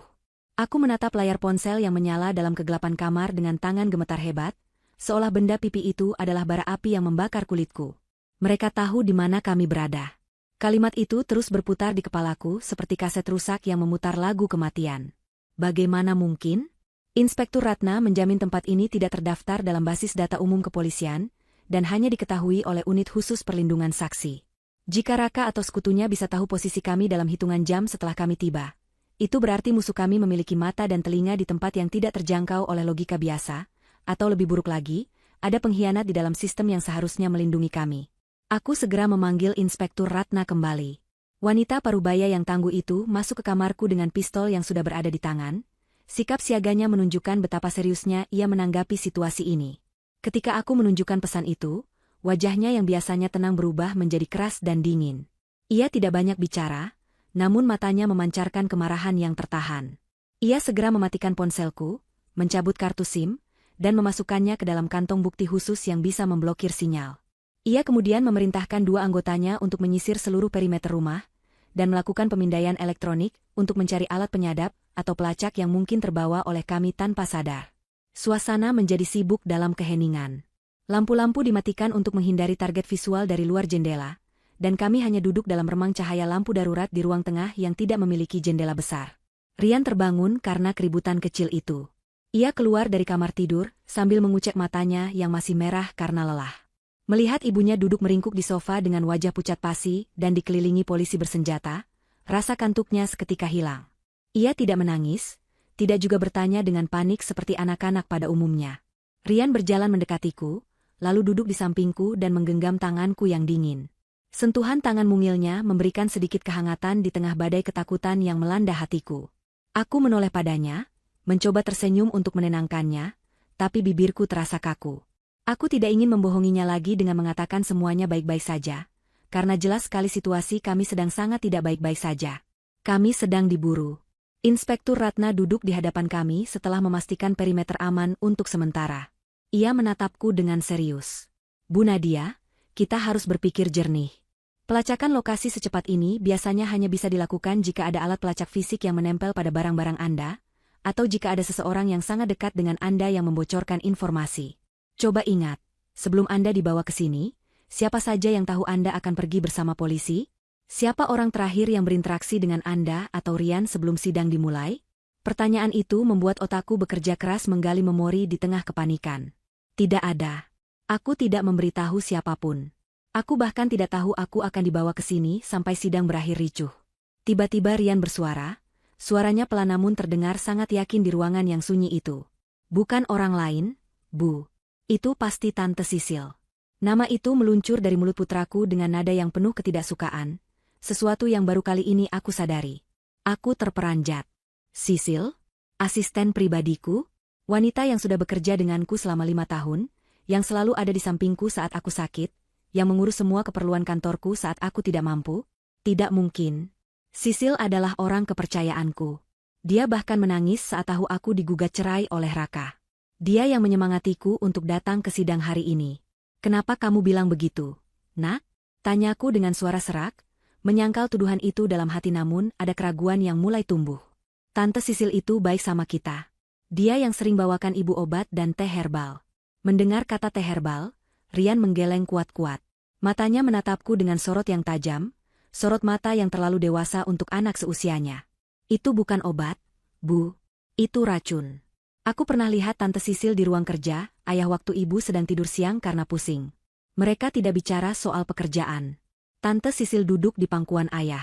S1: Aku menatap layar ponsel yang menyala dalam kegelapan kamar dengan tangan gemetar hebat, seolah benda pipi itu adalah bara api yang membakar kulitku. Mereka tahu di mana kami berada. Kalimat itu terus berputar di kepalaku seperti kaset rusak yang memutar lagu kematian. Bagaimana mungkin? Inspektur Ratna menjamin tempat ini tidak terdaftar dalam basis data umum kepolisian, dan hanya diketahui oleh unit khusus perlindungan saksi. Jika Raka atau sekutunya bisa tahu posisi kami dalam hitungan jam setelah kami tiba, itu berarti musuh kami memiliki mata dan telinga di tempat yang tidak terjangkau oleh logika biasa, atau lebih buruk lagi, ada pengkhianat di dalam sistem yang seharusnya melindungi kami. Aku segera memanggil Inspektur Ratna kembali. Wanita parubaya yang tangguh itu masuk ke kamarku dengan pistol yang sudah berada di tangan. Sikap siaganya menunjukkan betapa seriusnya ia menanggapi situasi ini. Ketika aku menunjukkan pesan itu, wajahnya yang biasanya tenang berubah menjadi keras dan dingin. Ia tidak banyak bicara, namun matanya memancarkan kemarahan yang tertahan. Ia segera mematikan ponselku, mencabut kartu SIM, dan memasukkannya ke dalam kantong bukti khusus yang bisa memblokir sinyal. Ia kemudian memerintahkan dua anggotanya untuk menyisir seluruh perimeter rumah, dan melakukan pemindaian elektronik untuk mencari alat penyadap atau pelacak yang mungkin terbawa oleh kami tanpa sadar. Suasana menjadi sibuk dalam keheningan. Lampu-lampu dimatikan untuk menghindari target visual dari luar jendela, dan kami hanya duduk dalam remang cahaya lampu darurat di ruang tengah yang tidak memiliki jendela besar. Rian terbangun karena keributan kecil itu. Ia keluar dari kamar tidur sambil mengucek matanya yang masih merah karena lelah. Melihat ibunya duduk meringkuk di sofa dengan wajah pucat pasi dan dikelilingi polisi bersenjata, rasa kantuknya seketika hilang. Ia tidak menangis, tidak juga bertanya dengan panik seperti anak-anak pada umumnya. Rian berjalan mendekatiku, lalu duduk di sampingku dan menggenggam tanganku yang dingin. Sentuhan tangan mungilnya memberikan sedikit kehangatan di tengah badai ketakutan yang melanda hatiku. Aku menoleh padanya, mencoba tersenyum untuk menenangkannya, tapi bibirku terasa kaku. Aku tidak ingin membohonginya lagi dengan mengatakan semuanya baik-baik saja, karena jelas sekali situasi kami sedang sangat tidak baik-baik saja. Kami sedang diburu. Inspektur Ratna duduk di hadapan kami setelah memastikan perimeter aman untuk sementara. Ia menatapku dengan serius. Bu Nadia, kita harus berpikir jernih. Pelacakan lokasi secepat ini biasanya hanya bisa dilakukan jika ada alat pelacak fisik yang menempel pada barang-barang Anda, atau jika ada seseorang yang sangat dekat dengan Anda yang membocorkan informasi. Coba ingat, sebelum Anda dibawa ke sini, siapa saja yang tahu Anda akan pergi bersama polisi? Siapa orang terakhir yang berinteraksi dengan Anda atau Rian sebelum sidang dimulai? Pertanyaan itu membuat otakku bekerja keras menggali memori di tengah kepanikan. Tidak ada. Aku tidak memberitahu siapapun. Aku bahkan tidak tahu aku akan dibawa ke sini sampai sidang berakhir ricuh. Tiba-tiba Rian bersuara, suaranya pelan namun terdengar sangat yakin di ruangan yang sunyi itu. Bukan orang lain, Bu. Itu pasti Tante Sisil. Nama itu meluncur dari mulut putraku dengan nada yang penuh ketidaksukaan, Sesuatu yang baru kali ini aku sadari. Aku terperanjat. Sisil? Asisten pribadiku? Wanita yang sudah bekerja denganku selama 5 tahun, yang selalu ada di sampingku saat aku sakit, yang mengurus semua keperluan kantorku saat aku tidak mampu? Tidak mungkin. Sisil adalah orang kepercayaanku. Dia bahkan menangis saat tahu aku digugat cerai oleh Raka. Dia yang menyemangatiku untuk datang ke sidang hari ini. Kenapa kamu bilang begitu, Nak? Tanyaku dengan suara serak, menyangkal tuduhan itu dalam hati namun ada keraguan yang mulai tumbuh. Tante Sisil itu baik sama kita. Dia yang sering bawakan ibu obat dan teh herbal. Mendengar kata teh herbal, Rian menggeleng kuat-kuat. Matanya menatapku dengan sorot yang tajam, sorot mata yang terlalu dewasa untuk anak seusianya. Itu bukan obat, Bu. Itu racun. Aku pernah lihat Tante Sisil di ruang kerja, ayah waktu ibu sedang tidur siang karena pusing. Mereka tidak bicara soal pekerjaan. Tante Sisil duduk di pangkuan ayah.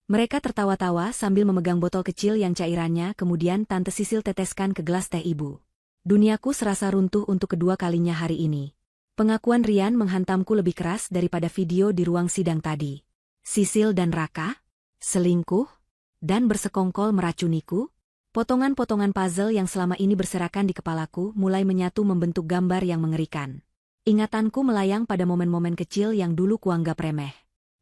S1: Mereka tertawa-tawa sambil memegang botol kecil yang cairannya kemudian Tante Sisil teteskan ke gelas teh ibu. Duniaku serasa runtuh untuk kedua kalinya hari ini. Pengakuan Rian menghantamku lebih keras daripada video di ruang sidang tadi. Sisil dan Raka? Selingkuh? Dan bersekongkol meracuniku? Potongan-potongan puzzle yang selama ini berserakan di kepalaku mulai menyatu membentuk gambar yang mengerikan. Ingatanku melayang pada momen-momen kecil yang dulu kuanggap remeh.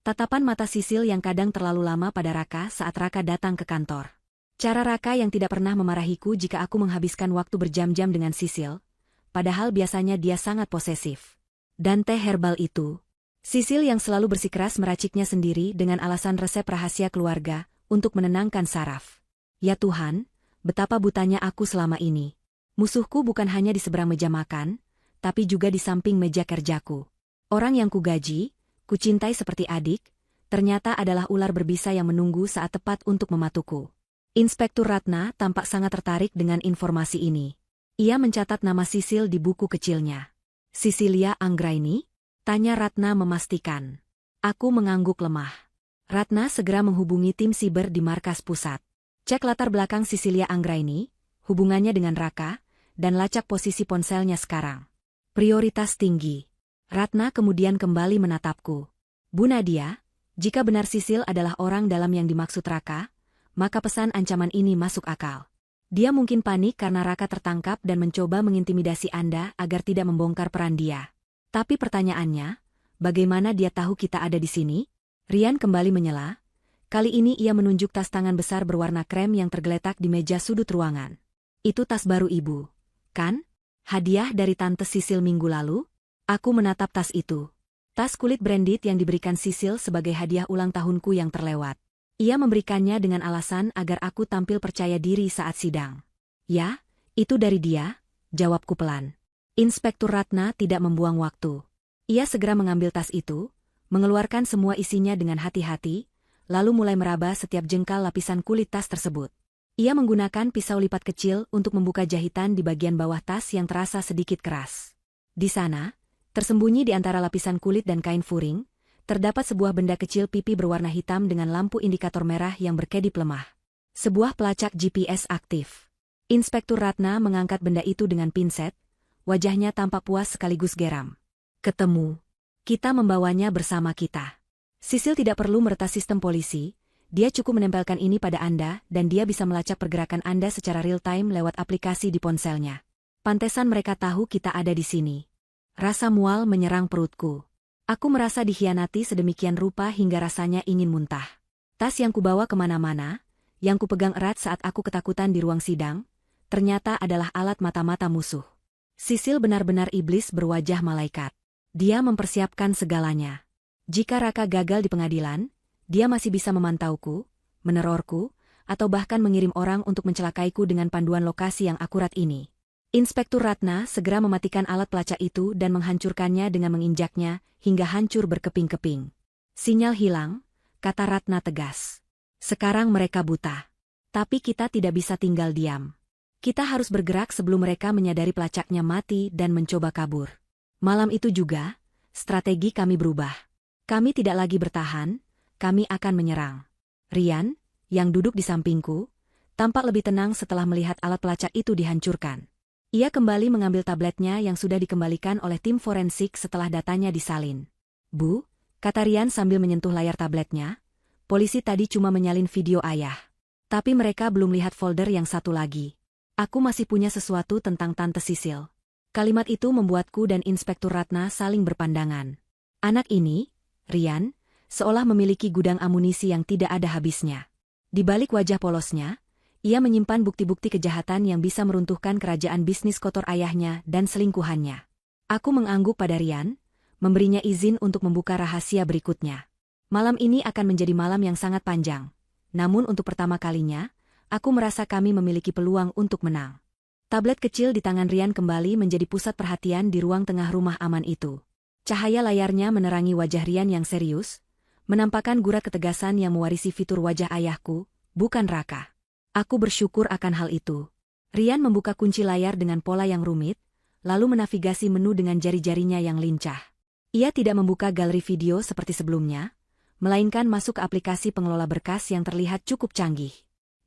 S1: Tatapan mata Sisil yang kadang terlalu lama pada Raka saat Raka datang ke kantor. Cara Raka yang tidak pernah memarahiku jika aku menghabiskan waktu berjam-jam dengan Sisil, padahal biasanya dia sangat posesif. Dan teh herbal itu. Sisil yang selalu bersikeras meraciknya sendiri dengan alasan resep rahasia keluarga untuk menenangkan saraf. Ya Tuhan, betapa butanya aku selama ini. Musuhku bukan hanya di seberang meja makan, tapi juga di samping meja kerjaku. Orang yang kugaji, kucintai seperti adik, ternyata adalah ular berbisa yang menunggu saat tepat untuk mematuku. Inspektur Ratna tampak sangat tertarik dengan informasi ini. Ia mencatat nama Sisil di buku kecilnya. Sisilia Anggraini? Tanya Ratna memastikan. Aku mengangguk lemah. Ratna segera menghubungi tim siber di markas pusat. Cek latar belakang Sisilia Anggraini, hubungannya dengan Raka, dan lacak posisi ponselnya sekarang. Prioritas tinggi. Ratna kemudian kembali menatapku. Bu Nadia, jika benar Sisil adalah orang dalam yang dimaksud Raka, maka pesan ancaman ini masuk akal. Dia mungkin panik karena Raka tertangkap dan mencoba mengintimidasi Anda agar tidak membongkar peran dia. Tapi pertanyaannya, bagaimana dia tahu kita ada di sini? Rian kembali menyela. Kali ini ia menunjuk tas tangan besar berwarna krem yang tergeletak di meja sudut ruangan. Itu tas baru ibu, kan? Hadiah dari Tante Sisil minggu lalu? Aku menatap tas itu. Tas kulit branded yang diberikan Sisil sebagai hadiah ulang tahunku yang terlewat. Ia memberikannya dengan alasan agar aku tampil percaya diri saat sidang. Ya, itu dari dia, jawabku pelan. Inspektur Ratna tidak membuang waktu. Ia segera mengambil tas itu, mengeluarkan semua isinya dengan hati-hati, lalu mulai meraba setiap jengkal lapisan kulit tas tersebut. Ia menggunakan pisau lipat kecil untuk membuka jahitan di bagian bawah tas yang terasa sedikit keras. Di sana, tersembunyi di antara lapisan kulit dan kain furing, terdapat sebuah benda kecil pipi berwarna hitam dengan lampu indikator merah yang berkedip lemah. Sebuah pelacak GPS aktif. Inspektur Ratna mengangkat benda itu dengan pinset, wajahnya tampak puas sekaligus geram. Ketemu. Kita membawanya bersama kita. Sisil tidak perlu meretas sistem polisi, dia cukup menempelkan ini pada Anda dan dia bisa melacak pergerakan Anda secara real-time lewat aplikasi di ponselnya. Pantesan mereka tahu kita ada di sini. Rasa mual menyerang perutku. Aku merasa dikhianati sedemikian rupa hingga rasanya ingin muntah. Tas yang kubawa kemana-mana, yang kupegang erat saat aku ketakutan di ruang sidang, ternyata adalah alat mata-mata musuh. Sisil benar-benar iblis berwajah malaikat. Dia mempersiapkan segalanya. Jika Raka gagal di pengadilan, dia masih bisa memantauku, menerorku, atau bahkan mengirim orang untuk mencelakaiku dengan panduan lokasi yang akurat ini. Inspektur Ratna segera mematikan alat pelacak itu dan menghancurkannya dengan menginjaknya hingga hancur berkeping-keping. Sinyal hilang, kata Ratna tegas. Sekarang mereka buta. Tapi kita tidak bisa tinggal diam. Kita harus bergerak sebelum mereka menyadari pelacaknya mati dan mencoba kabur. Malam itu juga, strategi kami berubah. Kami tidak lagi bertahan, kami akan menyerang. Rian, yang duduk di sampingku, tampak lebih tenang setelah melihat alat pelacak itu dihancurkan. Ia kembali mengambil tabletnya yang sudah dikembalikan oleh tim forensik setelah datanya disalin. Bu, kata Rian sambil menyentuh layar tabletnya, polisi tadi cuma menyalin video ayah. Tapi mereka belum lihat folder yang satu lagi. Aku masih punya sesuatu tentang Tante Sisil. Kalimat itu membuatku dan Inspektur Ratna saling berpandangan. Anak ini, Rian, seolah memiliki gudang amunisi yang tidak ada habisnya. Di balik wajah polosnya, ia menyimpan bukti-bukti kejahatan yang bisa meruntuhkan kerajaan bisnis kotor ayahnya dan selingkuhannya. Aku mengangguk pada Rian, memberinya izin untuk membuka rahasia berikutnya. Malam ini akan menjadi malam yang sangat panjang. Namun untuk pertama kalinya, aku merasa kami memiliki peluang untuk menang. Tablet kecil di tangan Rian kembali menjadi pusat perhatian di ruang tengah rumah aman itu. Cahaya layarnya menerangi wajah Rian yang serius, menampakkan gurat ketegasan yang mewarisi fitur wajah ayahku, bukan Raka. Aku bersyukur akan hal itu. Rian membuka kunci layar dengan pola yang rumit, lalu menavigasi menu dengan jari-jarinya yang lincah. Ia tidak membuka galeri video seperti sebelumnya, melainkan masuk ke aplikasi pengelola berkas yang terlihat cukup canggih.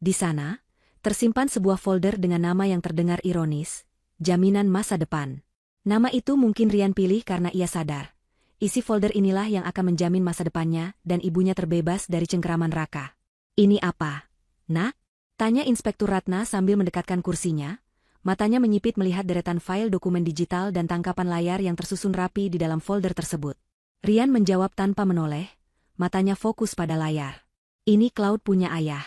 S1: Di sana, tersimpan sebuah folder dengan nama yang terdengar ironis, Jaminan Masa Depan. Nama itu mungkin Rian pilih karena ia sadar. Isi folder inilah yang akan menjamin masa depannya dan ibunya terbebas dari cengkeraman Raka. Ini apa, Nak? Tanya Inspektur Ratna sambil mendekatkan kursinya. Matanya menyipit melihat deretan file dokumen digital dan tangkapan layar yang tersusun rapi di dalam folder tersebut. Rian menjawab tanpa menoleh, matanya fokus pada layar. Ini Cloud punya ayah.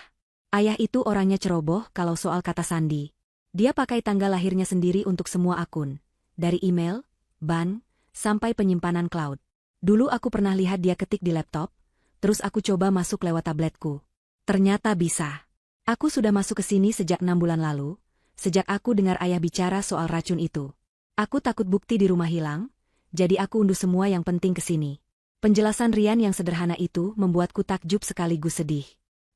S1: Ayah itu orangnya ceroboh kalau soal kata sandi. Dia pakai tanggal lahirnya sendiri untuk semua akun. Dari email, bank, sampai penyimpanan cloud. Dulu aku pernah lihat dia ketik di laptop, terus aku coba masuk lewat tabletku. Ternyata bisa. Aku sudah masuk ke sini sejak 6 bulan lalu, sejak aku dengar ayah bicara soal racun itu. Aku takut bukti di rumah hilang, jadi aku unduh semua yang penting ke sini. Penjelasan Rian yang sederhana itu membuatku takjub sekaligus sedih.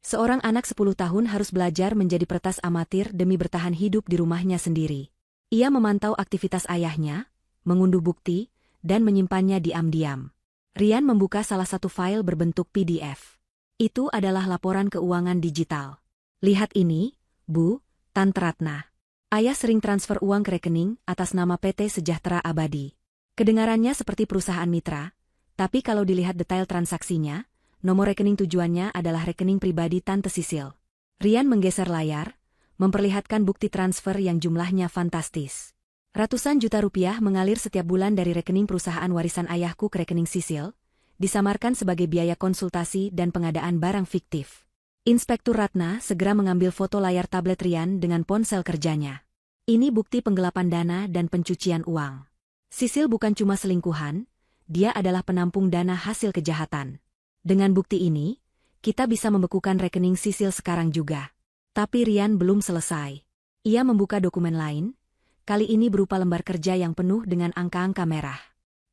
S1: Seorang anak 10 tahun harus belajar menjadi peretas amatir demi bertahan hidup di rumahnya sendiri. Ia memantau aktivitas ayahnya, mengunduh bukti, dan menyimpannya diam-diam. Rian membuka salah satu file berbentuk PDF. Itu adalah laporan keuangan digital. Lihat ini, Bu, Tante Ratna. Ayah sering transfer uang ke rekening atas nama PT Sejahtera Abadi. Kedengarannya seperti perusahaan mitra, tapi kalau dilihat detail transaksinya, nomor rekening tujuannya adalah rekening pribadi Tante Sisil. Rian menggeser layar, memperlihatkan bukti transfer yang jumlahnya fantastis. Ratusan juta rupiah mengalir setiap bulan dari rekening perusahaan warisan ayahku ke rekening Sisil, disamarkan sebagai biaya konsultasi dan pengadaan barang fiktif. Inspektur Ratna segera mengambil foto layar tablet Rian dengan ponsel kerjanya. Ini bukti penggelapan dana dan pencucian uang. Sisil bukan cuma selingkuhan, dia adalah penampung dana hasil kejahatan. Dengan bukti ini, kita bisa membekukan rekening Sisil sekarang juga. Tapi Rian belum selesai. Ia membuka dokumen lain, kali ini berupa lembar kerja yang penuh dengan angka-angka merah.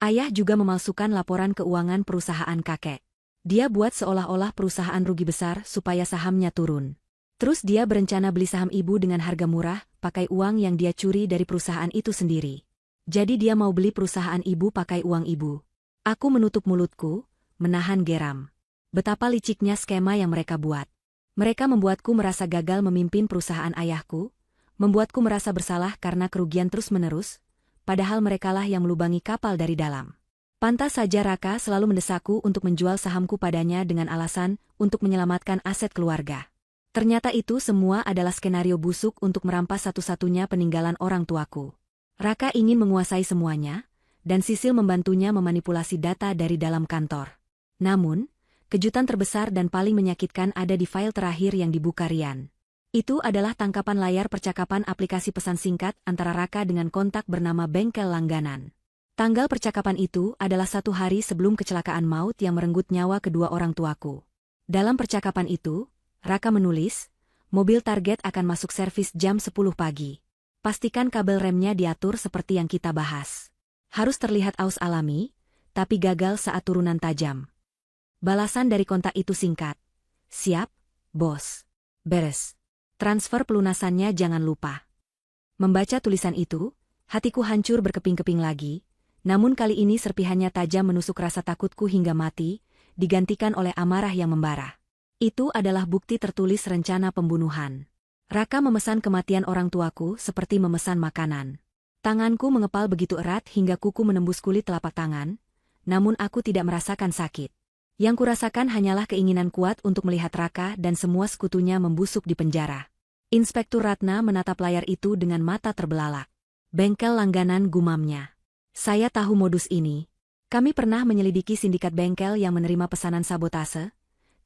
S1: Ayah juga memalsukan laporan keuangan perusahaan kakek. Dia buat seolah-olah perusahaan rugi besar supaya sahamnya turun. Terus dia berencana beli saham ibu dengan harga murah, pakai uang yang dia curi dari perusahaan itu sendiri. Jadi dia mau beli perusahaan ibu pakai uang ibu. Aku menutup mulutku, menahan geram. Betapa liciknya skema yang mereka buat. Mereka membuatku merasa gagal memimpin perusahaan ayahku, membuatku merasa bersalah karena kerugian terus-menerus, padahal merekalah yang melubangi kapal dari dalam. Pantas saja Raka selalu mendesakku untuk menjual sahamku padanya dengan alasan untuk menyelamatkan aset keluarga. Ternyata itu semua adalah skenario busuk untuk merampas satu-satunya peninggalan orang tuaku. Raka ingin menguasai semuanya, dan Sisil membantunya memanipulasi data dari dalam kantor. Namun, kejutan terbesar dan paling menyakitkan ada di file terakhir yang dibuka Rian. Itu adalah tangkapan layar percakapan aplikasi pesan singkat antara Raka dengan kontak bernama Bengkel Langganan. Tanggal percakapan itu adalah 1 hari sebelum kecelakaan maut yang merenggut nyawa kedua orang tuaku. Dalam percakapan itu, Raka menulis, mobil target akan masuk servis jam 10 pagi. Pastikan kabel remnya diatur seperti yang kita bahas. Harus terlihat aus alami, tapi gagal saat turunan tajam. Balasan dari kontak itu singkat. Siap, bos. Beres. Transfer pelunasannya jangan lupa. Membaca tulisan itu, hatiku hancur berkeping-keping lagi, namun kali ini serpihannya tajam menusuk rasa takutku hingga mati, digantikan oleh amarah yang membara. Itu adalah bukti tertulis rencana pembunuhan. Raka memesan kematian orang tuaku seperti memesan makanan. Tanganku mengepal begitu erat hingga kuku menembus kulit telapak tangan, namun aku tidak merasakan sakit. Yang kurasakan hanyalah keinginan kuat untuk melihat Raka dan semua sekutunya membusuk di penjara. Inspektur Ratna menatap layar itu dengan mata terbelalak. Bengkel langganan, gumamnya. Saya tahu modus ini. Kami pernah menyelidiki sindikat bengkel yang menerima pesanan sabotase,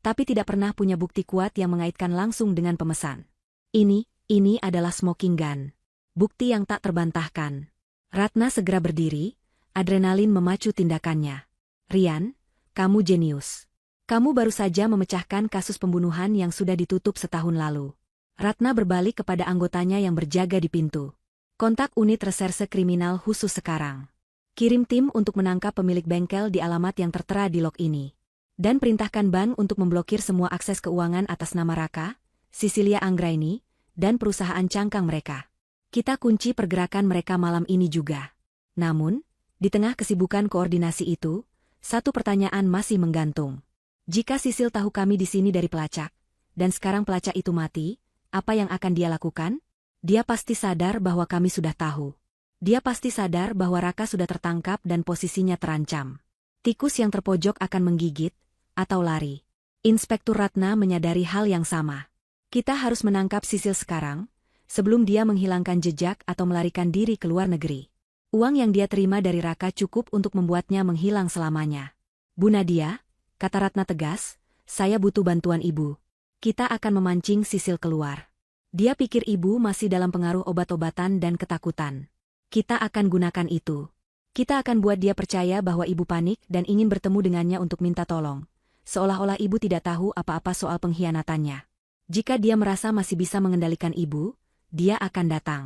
S1: tapi tidak pernah punya bukti kuat yang mengaitkan langsung dengan pemesan. Ini adalah smoking gun. Bukti yang tak terbantahkan. Ratna segera berdiri, adrenalin memacu tindakannya. Rian, kamu jenius. Kamu baru saja memecahkan kasus pembunuhan yang sudah ditutup setahun lalu. Ratna berbalik kepada anggotanya yang berjaga di pintu. Kontak unit reserse kriminal khusus sekarang. Kirim tim untuk menangkap pemilik bengkel di alamat yang tertera di log ini. Dan perintahkan bank untuk memblokir semua akses keuangan atas nama Raka, Sisilia Anggraini, dan perusahaan cangkang mereka. Kita kunci pergerakan mereka malam ini juga. Namun, di tengah kesibukan koordinasi itu, satu pertanyaan masih menggantung. Jika Sisil tahu kami di sini dari pelacak, dan sekarang pelacak itu mati, apa yang akan dia lakukan? Dia pasti sadar bahwa kami sudah tahu. Dia pasti sadar bahwa Raka sudah tertangkap dan posisinya terancam. Tikus yang terpojok akan menggigit, atau lari. Inspektur Ratna menyadari hal yang sama. Kita harus menangkap Sisil sekarang, sebelum dia menghilangkan jejak atau melarikan diri ke luar negeri. Uang yang dia terima dari Raka cukup untuk membuatnya menghilang selamanya. Bu Nadia, kata Ratna tegas, saya butuh bantuan ibu. Kita akan memancing Sisil keluar. Dia pikir ibu masih dalam pengaruh obat-obatan dan ketakutan. Kita akan gunakan itu. Kita akan buat dia percaya bahwa ibu panik dan ingin bertemu dengannya untuk minta tolong. Seolah-olah ibu tidak tahu apa-apa soal pengkhianatannya. Jika dia merasa masih bisa mengendalikan ibu, dia akan datang.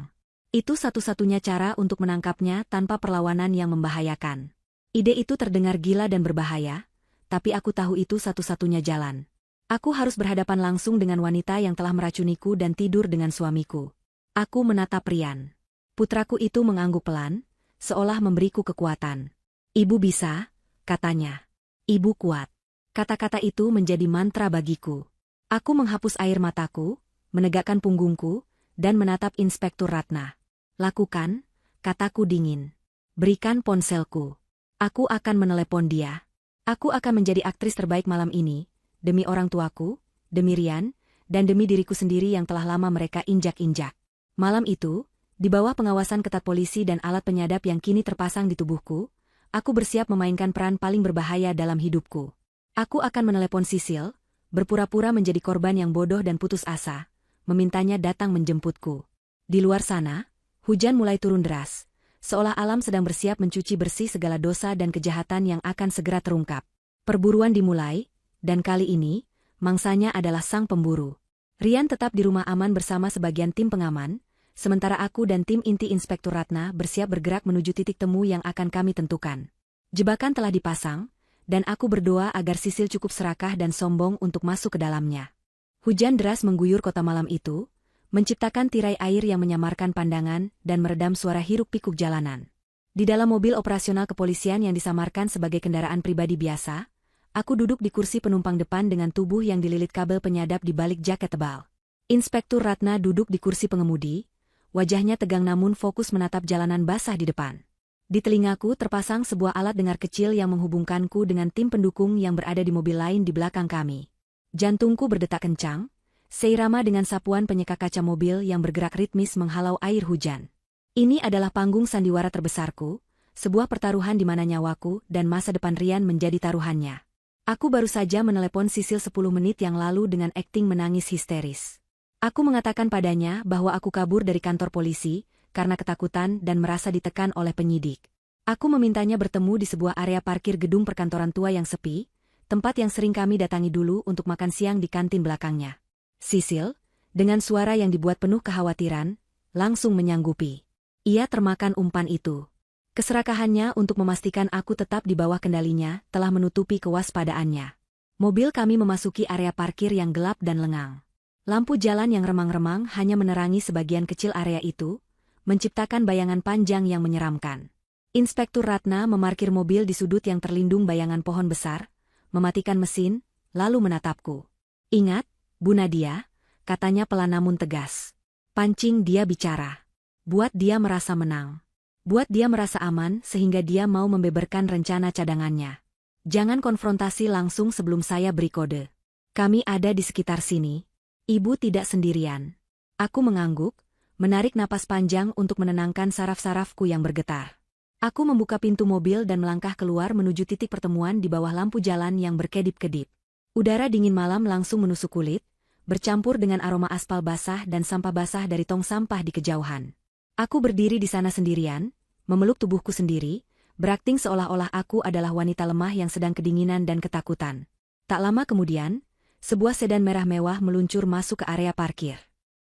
S1: Itu satu-satunya cara untuk menangkapnya tanpa perlawanan yang membahayakan. Ide itu terdengar gila dan berbahaya, tapi aku tahu itu satu-satunya jalan. Aku harus berhadapan langsung dengan wanita yang telah meracuniku dan tidur dengan suamiku. Aku menatap Rian. Putraku itu mengangguk pelan, seolah memberiku kekuatan. Ibu bisa, katanya. Ibu kuat. Kata-kata itu menjadi mantra bagiku. Aku menghapus air mataku, menegakkan punggungku, dan menatap Inspektur Ratna. Lakukan, kataku dingin. Berikan ponselku. Aku akan menelepon dia. Aku akan menjadi aktris terbaik malam ini, demi orang tuaku, demi Rian, dan demi diriku sendiri yang telah lama mereka injak-injak. Malam itu, di bawah pengawasan ketat polisi dan alat penyadap yang kini terpasang di tubuhku, aku bersiap memainkan peran paling berbahaya dalam hidupku. Aku akan menelepon Sisil, berpura-pura menjadi korban yang bodoh dan putus asa, memintanya datang menjemputku. Di luar sana, hujan mulai turun deras, seolah alam sedang bersiap mencuci bersih segala dosa dan kejahatan yang akan segera terungkap. Perburuan dimulai, dan kali ini, mangsanya adalah sang pemburu. Rian tetap di rumah aman bersama sebagian tim pengaman, sementara aku dan tim inti Inspektur Ratna bersiap bergerak menuju titik temu yang akan kami tentukan. Jebakan telah dipasang, dan aku berdoa agar Sisil cukup serakah dan sombong untuk masuk ke dalamnya. Hujan deras mengguyur kota malam itu, menciptakan tirai air yang menyamarkan pandangan dan meredam suara hiruk-pikuk jalanan. Di dalam mobil operasional kepolisian yang disamarkan sebagai kendaraan pribadi biasa, aku duduk di kursi penumpang depan dengan tubuh yang dililit kabel penyadap di balik jaket tebal. Inspektur Ratna duduk di kursi pengemudi, wajahnya tegang namun fokus menatap jalanan basah di depan. Di telingaku terpasang sebuah alat dengar kecil yang menghubungkanku dengan tim pendukung yang berada di mobil lain di belakang kami. Jantungku berdetak kencang, seirama dengan sapuan penyeka kaca mobil yang bergerak ritmis menghalau air hujan. Ini adalah panggung sandiwara terbesarku, sebuah pertaruhan di mana nyawaku dan masa depan Rian menjadi taruhannya. Aku baru saja menelepon Sisil 10 menit yang lalu dengan akting menangis histeris. Aku mengatakan padanya bahwa aku kabur dari kantor polisi, karena ketakutan dan merasa ditekan oleh penyidik. Aku memintanya bertemu di sebuah area parkir gedung perkantoran tua yang sepi, tempat yang sering kami datangi dulu untuk makan siang di kantin belakangnya. Sisil, dengan suara yang dibuat penuh kekhawatiran, langsung menyanggupi. Ia termakan umpan itu. Keserakahannya untuk memastikan aku tetap di bawah kendalinya telah menutupi kewaspadaannya. Mobil kami memasuki area parkir yang gelap dan lengang. Lampu jalan yang remang-remang hanya menerangi sebagian kecil area itu, menciptakan bayangan panjang yang menyeramkan. Inspektur Ratna memarkir mobil di sudut yang terlindung bayangan pohon besar, mematikan mesin, lalu menatapku. Ingat, Bu Nadia, katanya pelan namun tegas. Pancing dia bicara. Buat dia merasa menang. Buat dia merasa aman sehingga dia mau membeberkan rencana cadangannya. Jangan konfrontasi langsung sebelum saya beri kode. Kami ada di sekitar sini. Ibu tidak sendirian. Aku mengangguk, menarik napas panjang untuk menenangkan saraf-sarafku yang bergetar. Aku membuka pintu mobil dan melangkah keluar menuju titik pertemuan di bawah lampu jalan yang berkedip-kedip. Udara dingin malam langsung menusuk kulit, bercampur dengan aroma aspal basah dan sampah basah dari tong sampah di kejauhan. Aku berdiri di sana sendirian, memeluk tubuhku sendiri, berakting seolah-olah aku adalah wanita lemah yang sedang kedinginan dan ketakutan. Tak lama kemudian, sebuah sedan merah mewah meluncur masuk ke area parkir.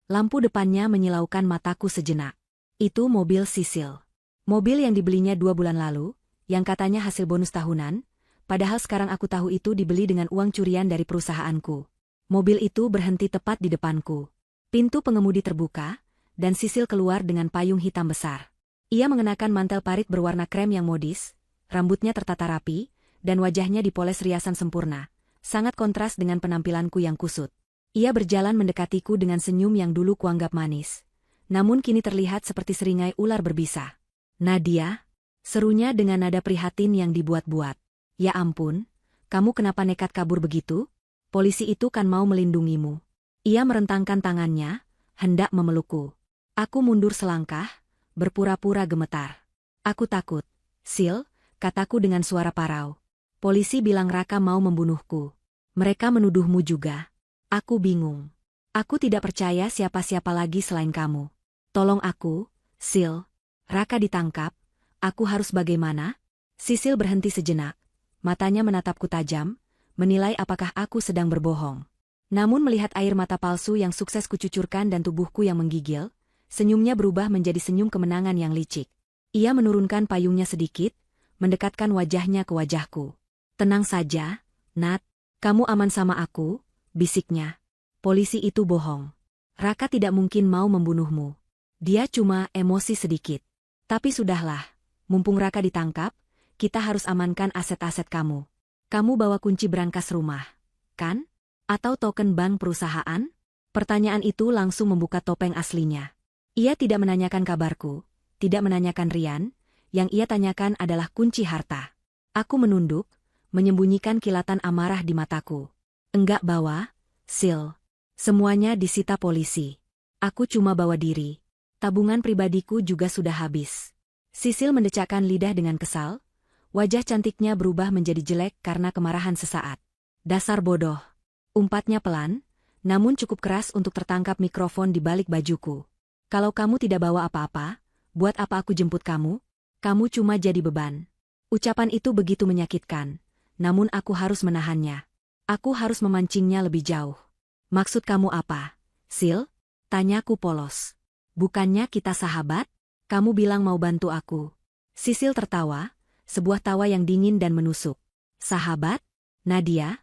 S1: Lampu depannya menyilaukan mataku sejenak. Itu mobil Sisil. Mobil yang dibelinya 2 bulan lalu, yang katanya hasil bonus tahunan, padahal sekarang aku tahu itu dibeli dengan uang curian dari perusahaanku. Mobil itu berhenti tepat di depanku. Pintu pengemudi terbuka, dan Sisil keluar dengan payung hitam besar. Ia mengenakan mantel parit berwarna krem yang modis, rambutnya tertata rapi, dan wajahnya dipoles riasan sempurna, sangat kontras dengan penampilanku yang kusut. Ia berjalan mendekatiku dengan senyum yang dulu kuanggap manis, namun kini terlihat seperti seringai ular berbisa. "Nadia," serunya dengan nada prihatin yang dibuat-buat. "Ya ampun, kamu kenapa nekat kabur begitu? Polisi itu kan mau melindungimu." Ia merentangkan tangannya, hendak memelukku. Aku mundur selangkah, berpura-pura gemetar. "Aku takut, Sil," kataku dengan suara parau. "Polisi bilang Raka mau membunuhku. Mereka menuduhmu juga." Aku bingung. Aku tidak percaya siapa-siapa lagi selain kamu. "Tolong aku, Sil. Raka ditangkap. Aku harus bagaimana?" Sisil berhenti sejenak. Matanya menatapku tajam, menilai apakah aku sedang berbohong. Namun melihat air mata palsu yang sukses kucucurkan dan tubuhku yang menggigil, senyumnya berubah menjadi senyum kemenangan yang licik. Ia menurunkan payungnya sedikit, mendekatkan wajahnya ke wajahku. "Tenang saja, Nat. Kamu aman sama aku," bisiknya. "Polisi itu bohong. Raka tidak mungkin mau membunuhmu. Dia cuma emosi sedikit. Tapi sudahlah, mumpung Raka ditangkap, kita harus amankan aset-aset kamu. Kamu bawa kunci brankas rumah, kan? Atau token bank perusahaan?" Pertanyaan itu langsung membuka topeng aslinya. Ia tidak menanyakan kabarku, tidak menanyakan Rian, yang ia tanyakan adalah kunci harta. Aku menunduk, menyembunyikan kilatan amarah di mataku. "Enggak bawa, Sil. Semuanya disita polisi. Aku cuma bawa diri. Tabungan pribadiku juga sudah habis." Sisil mendecakkan lidah dengan kesal, wajah cantiknya berubah menjadi jelek karena kemarahan sesaat. "Dasar bodoh," umpatnya pelan, namun cukup keras untuk tertangkap mikrofon di balik bajuku. "Kalau kamu tidak bawa apa-apa, buat apa aku jemput kamu? Kamu cuma jadi beban." Ucapan itu begitu menyakitkan, namun aku harus menahannya. Aku harus memancingnya lebih jauh. "Maksud kamu apa, Sil?" tanyaku polos. "Bukannya kita sahabat? Kamu bilang mau bantu aku." Sisil tertawa, sebuah tawa yang dingin dan menusuk. "Sahabat? Nadia,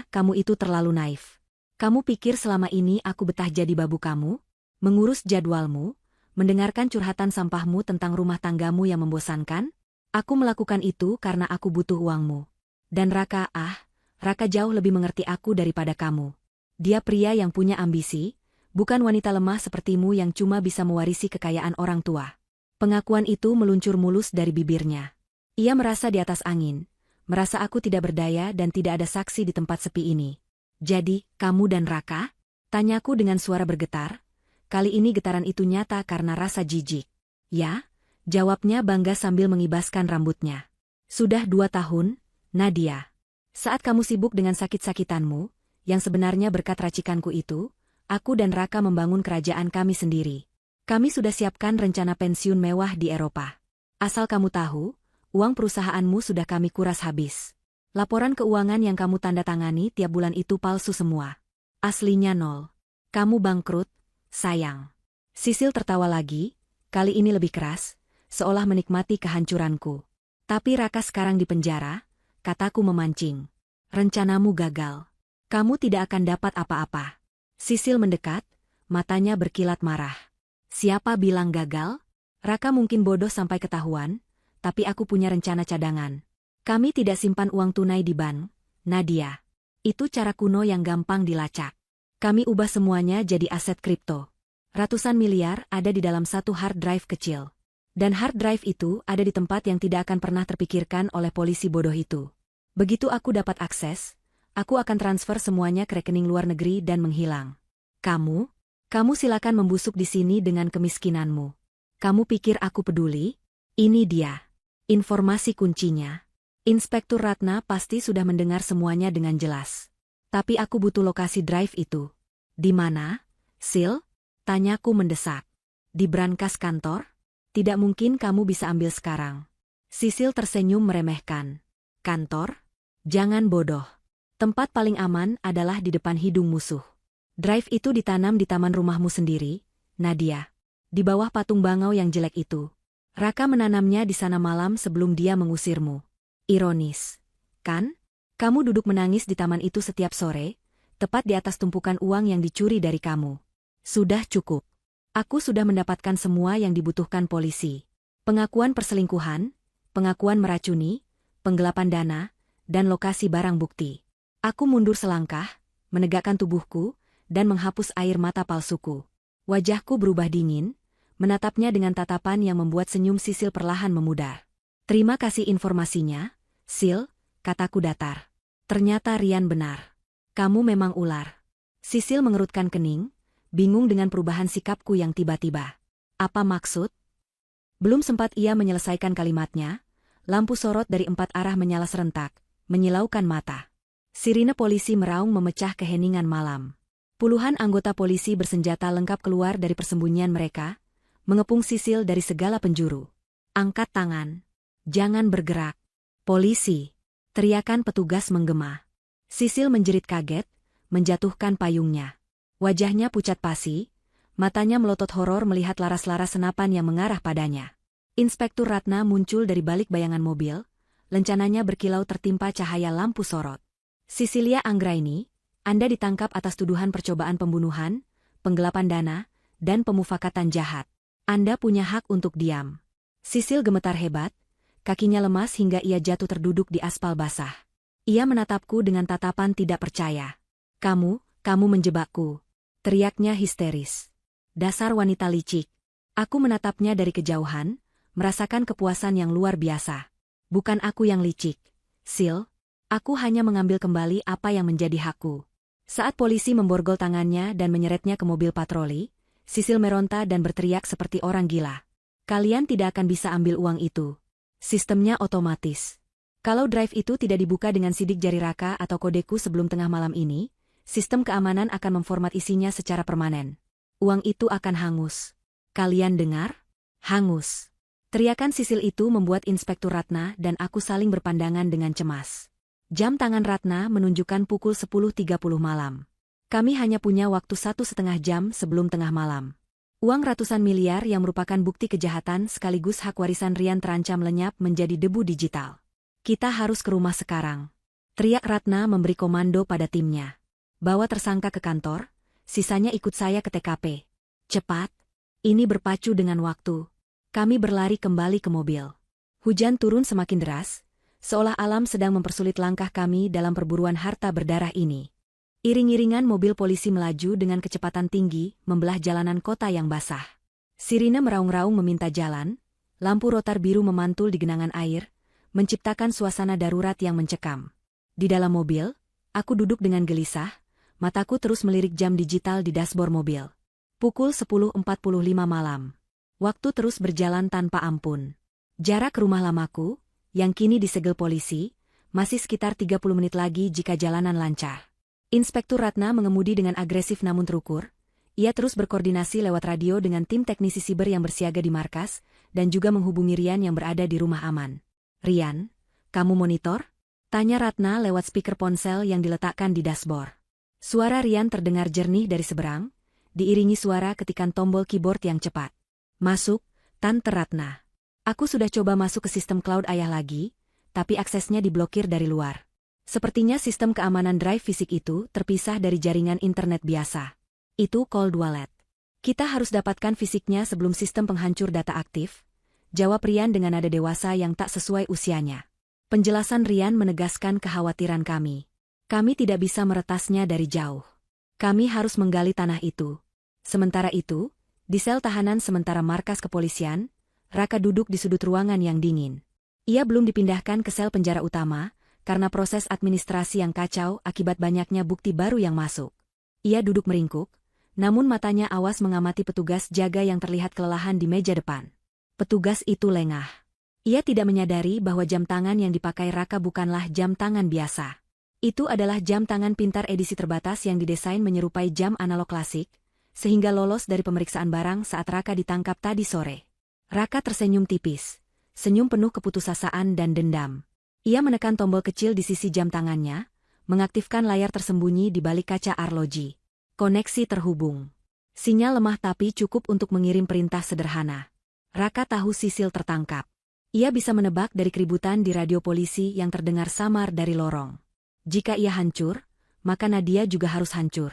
S1: kamu itu terlalu naif. Kamu pikir selama ini aku betah jadi babu kamu? Mengurus jadwalmu, mendengarkan curhatan sampahmu tentang rumah tanggamu yang membosankan? Aku melakukan itu karena aku butuh uangmu. Dan Raka jauh lebih mengerti aku daripada kamu. Dia pria yang punya ambisi, bukan wanita lemah sepertimu yang cuma bisa mewarisi kekayaan orang tua." Pengakuan itu meluncur mulus dari bibirnya. Ia merasa di atas angin, merasa aku tidak berdaya dan tidak ada saksi di tempat sepi ini. "Jadi, kamu dan Raka?" tanyaku dengan suara bergetar. Kali ini getaran itu nyata karena rasa jijik. "Ya," jawabnya bangga sambil mengibaskan rambutnya. "Sudah 2 tahun, Nadia. Saat kamu sibuk dengan sakit-sakitanmu, yang sebenarnya berkat racikanku itu, aku dan Raka membangun kerajaan kami sendiri. Kami sudah siapkan rencana pensiun mewah di Eropa. Asal kamu tahu, uang perusahaanmu sudah kami kuras habis. Laporan keuangan yang kamu tanda tangani tiap bulan itu palsu semua. Aslinya nol. Kamu bangkrut, sayang." Sisil tertawa lagi, kali ini lebih keras, seolah menikmati kehancuranku. "Tapi Raka sekarang di penjara," kataku memancing. "Rencanamu gagal. Kamu tidak akan dapat apa-apa." Sisil mendekat, matanya berkilat marah. "Siapa bilang gagal? Raka mungkin bodoh sampai ketahuan, tapi aku punya rencana cadangan. Kami tidak simpan uang tunai di bank, Nadia. Itu cara kuno yang gampang dilacak. Kami ubah semuanya jadi aset kripto. Ratusan miliar ada di dalam satu hard drive kecil. Dan hard drive itu ada di tempat yang tidak akan pernah terpikirkan oleh polisi bodoh itu. Begitu aku dapat akses, aku akan transfer semuanya ke rekening luar negeri dan menghilang. Kamu silakan membusuk di sini dengan kemiskinanmu. Kamu pikir aku peduli? Ini dia. Informasi kuncinya. Inspektur Ratna pasti sudah mendengar semuanya dengan jelas. Tapi aku butuh lokasi drive itu. Di mana? Sil? Tanyaku mendesak. Di brankas kantor? Tidak mungkin kamu bisa ambil sekarang. Sisil tersenyum meremehkan. Kantor? Jangan bodoh. Tempat paling aman adalah di depan hidung musuh. Drive itu ditanam di taman rumahmu sendiri, Nadia. Di bawah patung bangau yang jelek itu. Raka menanamnya di sana malam sebelum dia mengusirmu. Ironis, kan? Kamu duduk menangis di taman itu setiap sore, tepat di atas tumpukan uang yang dicuri dari kamu. Sudah cukup. Aku sudah mendapatkan semua yang dibutuhkan polisi. Pengakuan perselingkuhan, pengakuan meracuni, penggelapan dana, dan lokasi barang bukti. Aku mundur selangkah, menegakkan tubuhku, dan menghapus air mata palsuku. Wajahku berubah dingin, menatapnya dengan tatapan yang membuat senyum Sisil perlahan memudar. Terima kasih informasinya, Sil, kataku datar. Ternyata Rian benar. Kamu memang ular. Sisil mengerutkan kening, bingung dengan perubahan sikapku yang tiba-tiba. Apa maksud? Belum sempat ia menyelesaikan kalimatnya, lampu sorot dari 4 arah menyala serentak, menyilaukan mata. Sirine polisi meraung memecah keheningan malam. Puluhan anggota polisi bersenjata lengkap keluar dari persembunyian mereka, mengepung Sisil dari segala penjuru. Angkat tangan. Jangan bergerak. Polisi. Teriakan petugas menggema. Sisil menjerit kaget, menjatuhkan payungnya. Wajahnya pucat pasi, matanya melotot horor melihat laras-laras senapan yang mengarah padanya. Inspektur Ratna muncul dari balik bayangan mobil, lencananya berkilau tertimpa cahaya lampu sorot. Sisilia Anggraini, Anda ditangkap atas tuduhan percobaan pembunuhan, penggelapan dana, dan pemufakatan jahat. Anda punya hak untuk diam. Sisil gemetar hebat, kakinya lemas hingga ia jatuh terduduk di aspal basah. Ia menatapku dengan tatapan tidak percaya. Kamu menjebakku. Teriaknya histeris. Dasar wanita licik. Aku menatapnya dari kejauhan, merasakan kepuasan yang luar biasa. Bukan aku yang licik, Sil. Aku hanya mengambil kembali apa yang menjadi hakku. Saat polisi memborgol tangannya dan menyeretnya ke mobil patroli, Sisil meronta dan berteriak seperti orang gila. Kalian tidak akan bisa ambil uang itu. Sistemnya otomatis. Kalau drive itu tidak dibuka dengan sidik jari Raka atau kodeku sebelum tengah malam ini, sistem keamanan akan memformat isinya secara permanen. Uang itu akan hangus. Kalian dengar? Hangus. Teriakan Sisil itu membuat Inspektur Ratna dan aku saling berpandangan dengan cemas. Jam tangan Ratna menunjukkan pukul 10.30 malam. Kami hanya punya waktu 1,5 jam sebelum tengah malam. Uang ratusan miliar yang merupakan bukti kejahatan sekaligus hak warisan Rian terancam lenyap menjadi debu digital. Kita harus ke rumah sekarang. Teriak Ratna memberi komando pada timnya. Bawa tersangka ke kantor, sisanya ikut saya ke TKP. Cepat. Ini berpacu dengan waktu. Kami berlari kembali ke mobil. Hujan turun semakin deras, seolah alam sedang mempersulit langkah kami dalam perburuan harta berdarah ini. Iring-iringan mobil polisi melaju dengan kecepatan tinggi, membelah jalanan kota yang basah. Sirine meraung-raung meminta jalan, lampu rotar biru memantul di genangan air, menciptakan suasana darurat yang mencekam. Di dalam mobil, aku duduk dengan gelisah, mataku terus melirik jam digital di dashboard mobil. Pukul 10.45 malam. Waktu terus berjalan tanpa ampun. Jarak ke rumah lamaku, yang kini disegel polisi, masih sekitar 30 menit lagi jika jalanan lancar. Inspektur Ratna mengemudi dengan agresif namun terukur. Ia terus berkoordinasi lewat radio dengan tim teknisi siber yang bersiaga di markas, dan juga menghubungi Rian yang berada di rumah aman. Rian, kamu monitor? Tanya Ratna lewat speaker ponsel yang diletakkan di dashboard. Suara Rian terdengar jernih dari seberang, diiringi suara ketikan tombol keyboard yang cepat. Masuk, Tante Ratna. Aku sudah coba masuk ke sistem cloud ayah lagi, tapi aksesnya diblokir dari luar. Sepertinya sistem keamanan drive fisik itu terpisah dari jaringan internet biasa. Itu cold wallet. Kita harus dapatkan fisiknya sebelum sistem penghancur data aktif, jawab Rian dengan nada dewasa yang tak sesuai usianya. Penjelasan Rian menegaskan kekhawatiran kami. Kami tidak bisa meretasnya dari jauh. Kami harus menggali tanah itu. Sementara itu, di sel tahanan sementara markas kepolisian, Raka duduk di sudut ruangan yang dingin. Ia belum dipindahkan ke sel penjara utama, karena proses administrasi yang kacau akibat banyaknya bukti baru yang masuk. Ia duduk meringkuk, namun matanya awas mengamati petugas jaga yang terlihat kelelahan di meja depan. Petugas itu lengah. Ia tidak menyadari bahwa jam tangan yang dipakai Raka bukanlah jam tangan biasa. Itu adalah jam tangan pintar edisi terbatas yang didesain menyerupai jam analog klasik, sehingga lolos dari pemeriksaan barang saat Raka ditangkap tadi sore. Raka tersenyum tipis, senyum penuh keputusasaan dan dendam. Ia menekan tombol kecil di sisi jam tangannya, mengaktifkan layar tersembunyi di balik kaca arloji. Koneksi terhubung. Sinyal lemah tapi cukup untuk mengirim perintah sederhana. Raka tahu Sisil tertangkap. Ia bisa menebak dari keributan di radio polisi yang terdengar samar dari lorong. Jika ia hancur, maka Nadia juga harus hancur.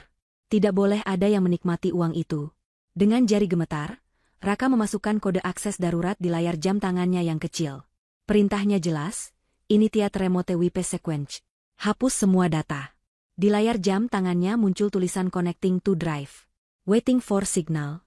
S1: Tidak boleh ada yang menikmati uang itu. Dengan jari gemetar, Raka memasukkan kode akses darurat di layar jam tangannya yang kecil. Perintahnya jelas, initiate remote WP sequence. Hapus semua data. Di layar jam tangannya muncul tulisan connecting to drive. Waiting for signal.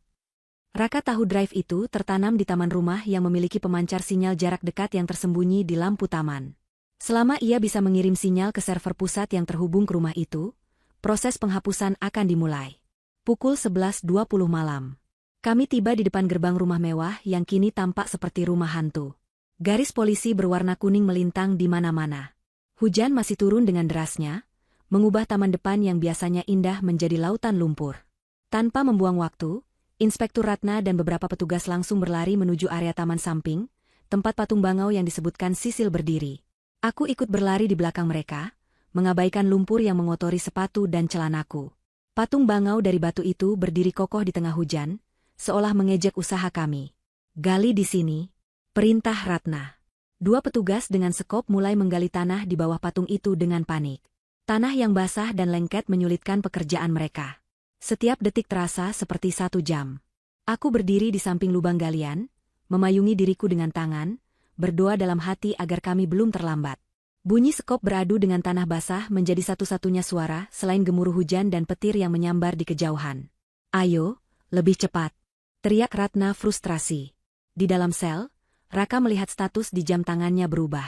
S1: Raka tahu drive itu tertanam di taman rumah yang memiliki pemancar sinyal jarak dekat yang tersembunyi di lampu taman. Selama ia bisa mengirim sinyal ke server pusat yang terhubung ke rumah itu, proses penghapusan akan dimulai. Pukul 11.20 malam. Kami tiba di depan gerbang rumah mewah yang kini tampak seperti rumah hantu. Garis polisi berwarna kuning melintang di mana-mana. Hujan masih turun dengan derasnya, mengubah taman depan yang biasanya indah menjadi lautan lumpur. Tanpa membuang waktu, Inspektur Ratna dan beberapa petugas langsung berlari menuju area taman samping, tempat patung bangau yang disebutkan Sisil berdiri. Aku ikut berlari di belakang mereka, mengabaikan lumpur yang mengotori sepatu dan celanaku. Patung bangau dari batu itu berdiri kokoh di tengah hujan, seolah mengejek usaha kami. Gali di sini, perintah Ratna. Dua petugas dengan sekop mulai menggali tanah di bawah patung itu dengan panik. Tanah yang basah dan lengket menyulitkan pekerjaan mereka. Setiap detik terasa seperti 1 jam. Aku berdiri di samping lubang galian, memayungi diriku dengan tangan, berdoa dalam hati agar kami belum terlambat. Bunyi sekop beradu dengan tanah basah menjadi satu-satunya suara selain gemuruh hujan dan petir yang menyambar di kejauhan. Ayo, lebih cepat, teriak Ratna frustrasi. Di dalam sel, Raka melihat status di jam tangannya berubah.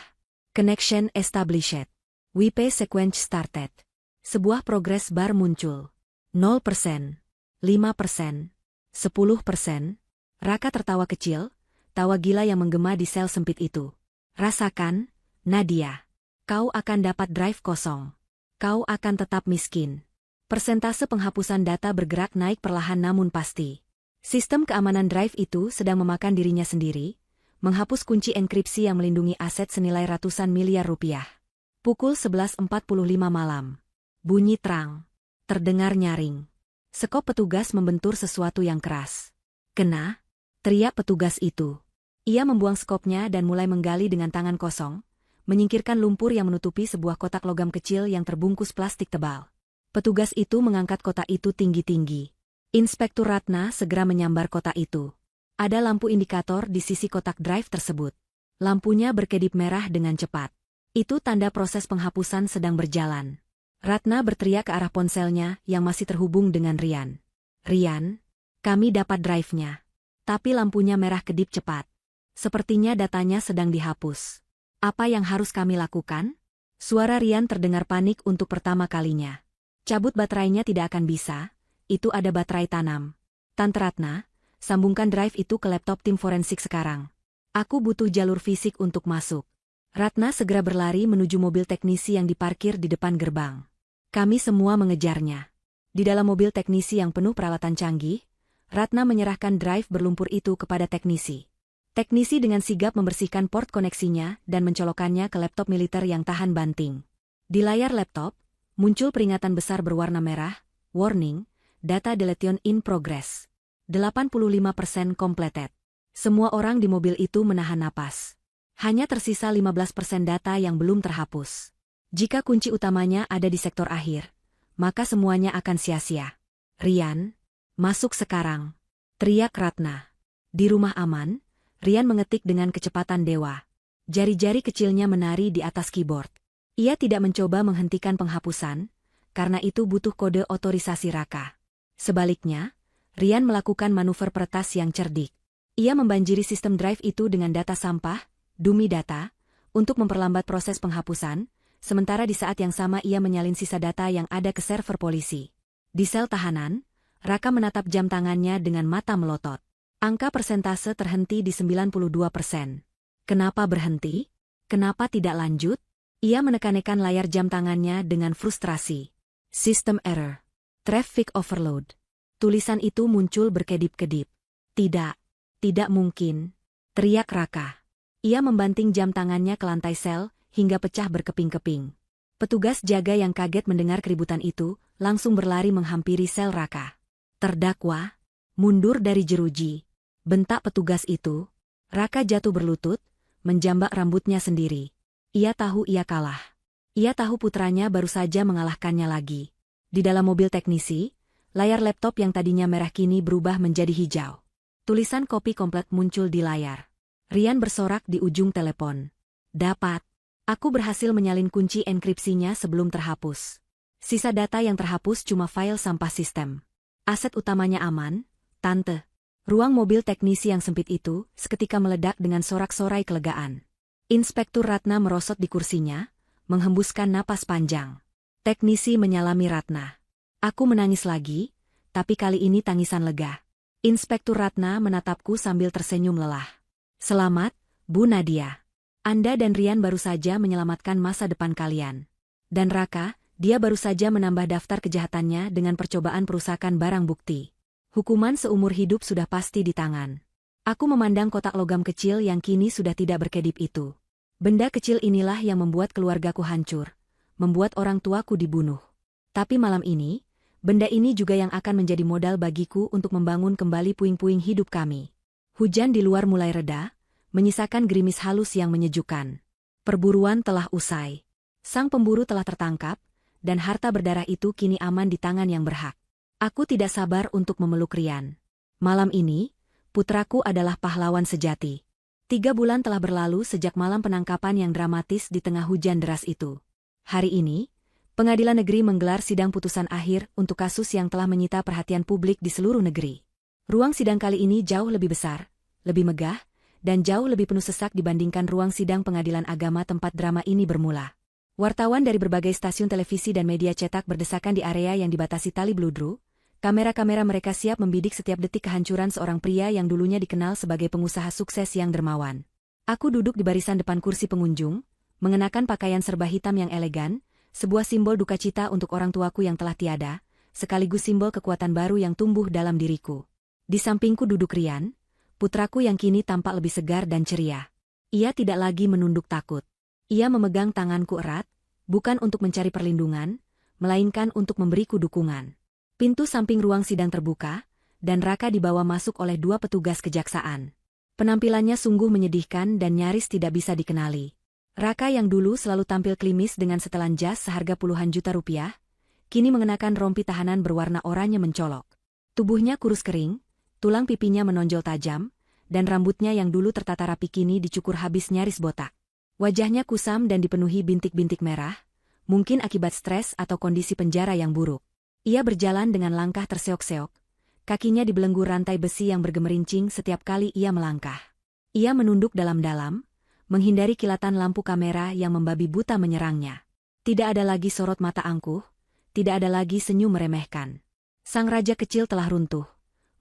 S1: Connection established. WP sequence started. Sebuah progress bar muncul. 0%, 5%, 10%. Raka tertawa kecil, tawa gila yang menggema di sel sempit itu. Rasakan, Nadia. Kau akan dapat drive kosong. Kau akan tetap miskin. Persentase penghapusan data bergerak naik perlahan namun pasti. Sistem keamanan drive itu sedang memakan dirinya sendiri, menghapus kunci enkripsi yang melindungi aset senilai ratusan miliar rupiah. Pukul 11.45 malam. Bunyi terang. Terdengar nyaring. Sekop petugas membentur sesuatu yang keras. Kena, teriak petugas itu. Ia membuang skopnya dan mulai menggali dengan tangan kosong, menyingkirkan lumpur yang menutupi sebuah kotak logam kecil yang terbungkus plastik tebal. Petugas itu mengangkat kotak itu tinggi-tinggi. Inspektur Ratna segera menyambar kotak itu. Ada lampu indikator di sisi kotak drive tersebut. Lampunya berkedip merah dengan cepat. Itu tanda proses penghapusan sedang berjalan. Ratna berteriak ke arah ponselnya yang masih terhubung dengan Rian. Rian, kami dapat drive-nya. Tapi lampunya merah kedip cepat. Sepertinya datanya sedang dihapus. Apa yang harus kami lakukan? Suara Rian terdengar panik untuk pertama kalinya. Cabut baterainya tidak akan bisa, itu ada baterai tanam. Tante Ratna, sambungkan drive itu ke laptop tim forensik sekarang. Aku butuh jalur fisik untuk masuk. Ratna segera berlari menuju mobil teknisi yang diparkir di depan gerbang. Kami semua mengejarnya. Di dalam mobil teknisi yang penuh peralatan canggih, Ratna menyerahkan drive berlumpur itu kepada teknisi. Teknisi dengan sigap membersihkan port koneksinya dan mencolokkannya ke laptop militer yang tahan banting. Di layar laptop, muncul peringatan besar berwarna merah, warning, data deletion in progress. 85% completed. Semua orang di mobil itu menahan napas. Hanya tersisa 15% data yang belum terhapus. Jika kunci utamanya ada di sektor akhir, maka semuanya akan sia-sia. Rian, masuk sekarang, teriak Ratna. Di rumah aman, Rian mengetik dengan kecepatan dewa. Jari-jari kecilnya menari di atas keyboard. Ia tidak mencoba menghentikan penghapusan, karena itu butuh kode otorisasi Raka. Sebaliknya, Rian melakukan manuver peretas yang cerdik. Ia membanjiri sistem drive itu dengan data sampah, dummy data, untuk memperlambat proses penghapusan, sementara di saat yang sama ia menyalin sisa data yang ada ke server polisi. Di sel tahanan, Raka menatap jam tangannya dengan mata melotot. Angka persentase terhenti di 92%. Kenapa berhenti? Kenapa tidak lanjut? Ia menekan-nekan layar jam tangannya dengan frustrasi. System error. Traffic overload. Tulisan itu muncul berkedip-kedip. Tidak. Tidak mungkin. Teriak Raka. Ia membanting jam tangannya ke lantai sel, hingga pecah berkeping-keping. Petugas jaga yang kaget mendengar keributan itu, langsung berlari menghampiri sel Raka. Terdakwa, mundur dari jeruji. Bentak petugas itu. Raka jatuh berlutut, menjambak rambutnya sendiri. Ia tahu ia kalah. Ia tahu putranya baru saja mengalahkannya lagi. Di dalam mobil teknisi, layar laptop yang tadinya merah kini berubah menjadi hijau. Tulisan kopi komplit muncul di layar. Rian bersorak di ujung telepon. Dapat. Aku berhasil menyalin kunci enkripsinya sebelum terhapus. Sisa data yang terhapus cuma file sampah sistem. Aset utamanya aman, Tante. Ruang mobil teknisi yang sempit itu seketika meledak dengan sorak-sorai kelegaan. Inspektur Ratna merosot di kursinya, menghembuskan napas panjang. Teknisi menyalami Ratna. Aku menangis lagi, tapi kali ini tangisan lega. Inspektur Ratna menatapku sambil tersenyum lelah. Selamat, Bu Nadia. Anda dan Rian baru saja menyelamatkan masa depan kalian. Dan Raka, dia baru saja menambah daftar kejahatannya dengan percobaan perusakan barang bukti. Hukuman seumur hidup sudah pasti di tangan. Aku memandang kotak logam kecil yang kini sudah tidak berkedip itu. Benda kecil inilah yang membuat keluargaku hancur. Membuat orang tuaku dibunuh. Tapi malam ini, benda ini juga yang akan menjadi modal bagiku untuk membangun kembali puing-puing hidup kami. Hujan di luar mulai reda, menyisakan gerimis halus yang menyejukkan. Perburuan telah usai. Sang pemburu telah tertangkap, dan harta berdarah itu kini aman di tangan yang berhak. Aku tidak sabar untuk memeluk Rian. Malam ini, putraku adalah pahlawan sejati. 3 bulan telah berlalu sejak malam penangkapan yang dramatis di tengah hujan deras itu. Hari ini, Pengadilan Negeri menggelar sidang putusan akhir untuk kasus yang telah menyita perhatian publik di seluruh negeri. Ruang sidang kali ini jauh lebih besar, lebih megah, dan jauh lebih penuh sesak dibandingkan ruang sidang pengadilan agama tempat drama ini bermula. Wartawan dari berbagai stasiun televisi dan media cetak berdesakan di area yang dibatasi tali bludru. Kamera-kamera mereka siap membidik setiap detik kehancuran seorang pria yang dulunya dikenal sebagai pengusaha sukses yang dermawan. Aku duduk di barisan depan kursi pengunjung, mengenakan pakaian serba hitam yang elegan, sebuah simbol duka cita untuk orang tuaku yang telah tiada, sekaligus simbol kekuatan baru yang tumbuh dalam diriku. Di sampingku duduk Rian, putraku yang kini tampak lebih segar dan ceria. Ia tidak lagi menunduk takut. Ia memegang tanganku erat, bukan untuk mencari perlindungan, melainkan untuk memberiku dukungan. Pintu samping ruang sidang terbuka, dan Raka dibawa masuk oleh 2 petugas kejaksaan. Penampilannya sungguh menyedihkan dan nyaris tidak bisa dikenali. Raka yang dulu selalu tampil klimis dengan setelan jas seharga puluhan juta rupiah, kini mengenakan rompi tahanan berwarna oranye mencolok. Tubuhnya kurus kering, tulang pipinya menonjol tajam, dan rambutnya yang dulu tertata rapi kini dicukur habis nyaris botak. Wajahnya kusam dan dipenuhi bintik-bintik merah, mungkin akibat stres atau kondisi penjara yang buruk. Ia berjalan dengan langkah terseok-seok, kakinya dibelenggu rantai besi yang bergemerincing setiap kali ia melangkah. Ia menunduk dalam-dalam, menghindari kilatan lampu kamera yang membabi buta menyerangnya. Tidak ada lagi sorot mata angkuh, tidak ada lagi senyum meremehkan. Sang raja kecil telah runtuh,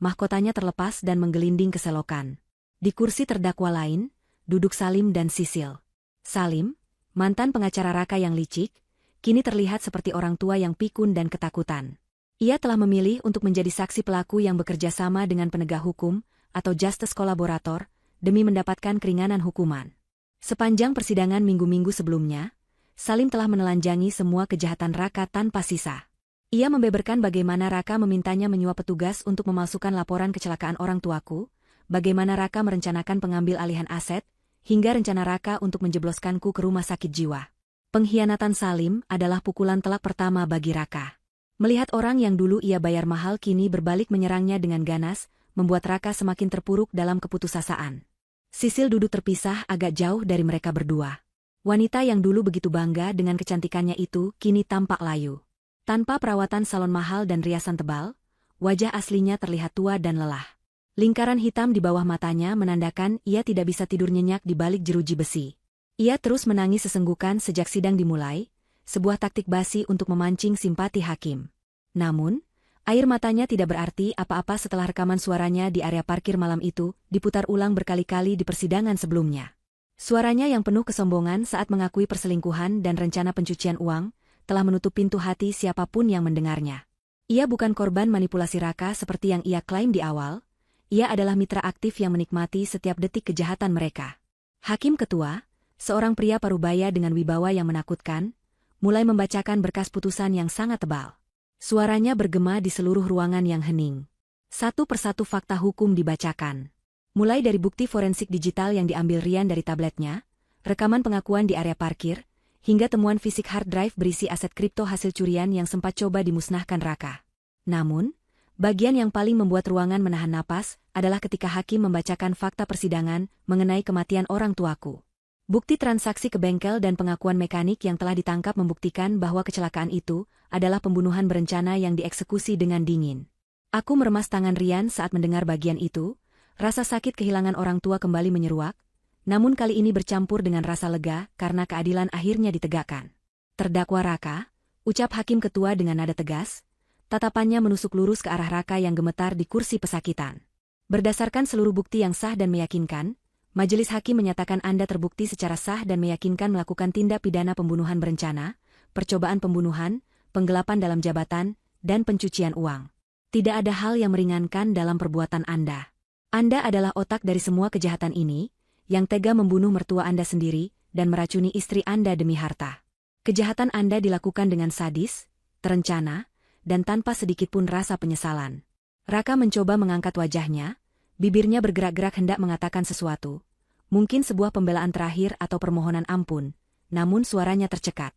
S1: mahkotanya terlepas dan menggelinding ke selokan. Di kursi terdakwa lain, duduk Salim dan Sisil. Salim, mantan pengacara Raka yang licik, kini terlihat seperti orang tua yang pikun dan ketakutan. Ia telah memilih untuk menjadi saksi pelaku yang bekerja sama dengan penegak hukum, atau justice kolaborator, demi mendapatkan keringanan hukuman. Sepanjang persidangan minggu-minggu sebelumnya, Salim telah menelanjangi semua kejahatan Raka tanpa sisa. Ia membeberkan bagaimana Raka memintanya menyuap petugas untuk memalsukan laporan kecelakaan orang tuaku, bagaimana Raka merencanakan pengambil alihan aset, hingga rencana Raka untuk menjebloskanku ke rumah sakit jiwa. Pengkhianatan Salim adalah pukulan telak pertama bagi Raka. Melihat orang yang dulu ia bayar mahal kini berbalik menyerangnya dengan ganas, membuat Raka semakin terpuruk dalam keputusasaan. Sisil duduk terpisah agak jauh dari mereka berdua. Wanita yang dulu begitu bangga dengan kecantikannya itu kini tampak layu. Tanpa perawatan salon mahal dan riasan tebal, wajah aslinya terlihat tua dan lelah. Lingkaran hitam di bawah matanya menandakan ia tidak bisa tidur nyenyak di balik jeruji besi. Ia terus menangis sesenggukan sejak sidang dimulai, sebuah taktik basi untuk memancing simpati hakim. Namun, air matanya tidak berarti apa-apa setelah rekaman suaranya di area parkir malam itu diputar ulang berkali-kali di persidangan sebelumnya. Suaranya yang penuh kesombongan saat mengakui perselingkuhan dan rencana pencucian uang telah menutup pintu hati siapapun yang mendengarnya. Ia bukan korban manipulasi Raka seperti yang ia klaim di awal, ia adalah mitra aktif yang menikmati setiap detik kejahatan mereka. Hakim Ketua, seorang pria parubaya dengan wibawa yang menakutkan, mulai membacakan berkas putusan yang sangat tebal. Suaranya bergema di seluruh ruangan yang hening. Satu persatu fakta hukum dibacakan. Mulai dari bukti forensik digital yang diambil Rian dari tabletnya, rekaman pengakuan di area parkir, hingga temuan fisik hard drive berisi aset kripto hasil curian yang sempat coba dimusnahkan Raka. Namun, bagian yang paling membuat ruangan menahan napas adalah ketika hakim membacakan fakta persidangan mengenai kematian orang tuaku. Bukti transaksi ke bengkel dan pengakuan mekanik yang telah ditangkap membuktikan bahwa kecelakaan itu adalah pembunuhan berencana yang dieksekusi dengan dingin. Aku meremas tangan Rian saat mendengar bagian itu, rasa sakit kehilangan orang tua kembali menyeruak, namun kali ini bercampur dengan rasa lega karena keadilan akhirnya ditegakkan. Terdakwa Raka, ucap hakim ketua dengan nada tegas, tatapannya menusuk lurus ke arah Raka yang gemetar di kursi pesakitan. Berdasarkan seluruh bukti yang sah dan meyakinkan, majelis hakim menyatakan Anda terbukti secara sah dan meyakinkan melakukan tindak pidana pembunuhan berencana, percobaan pembunuhan, penggelapan dalam jabatan, dan pencucian uang. Tidak ada hal yang meringankan dalam perbuatan Anda. Anda adalah otak dari semua kejahatan ini, yang tega membunuh mertua Anda sendiri dan meracuni istri Anda demi harta. Kejahatan Anda dilakukan dengan sadis, terencana, dan tanpa sedikitpun rasa penyesalan. Raka mencoba mengangkat wajahnya, bibirnya bergerak-gerak hendak mengatakan sesuatu, mungkin sebuah pembelaan terakhir atau permohonan ampun, namun suaranya tercekat.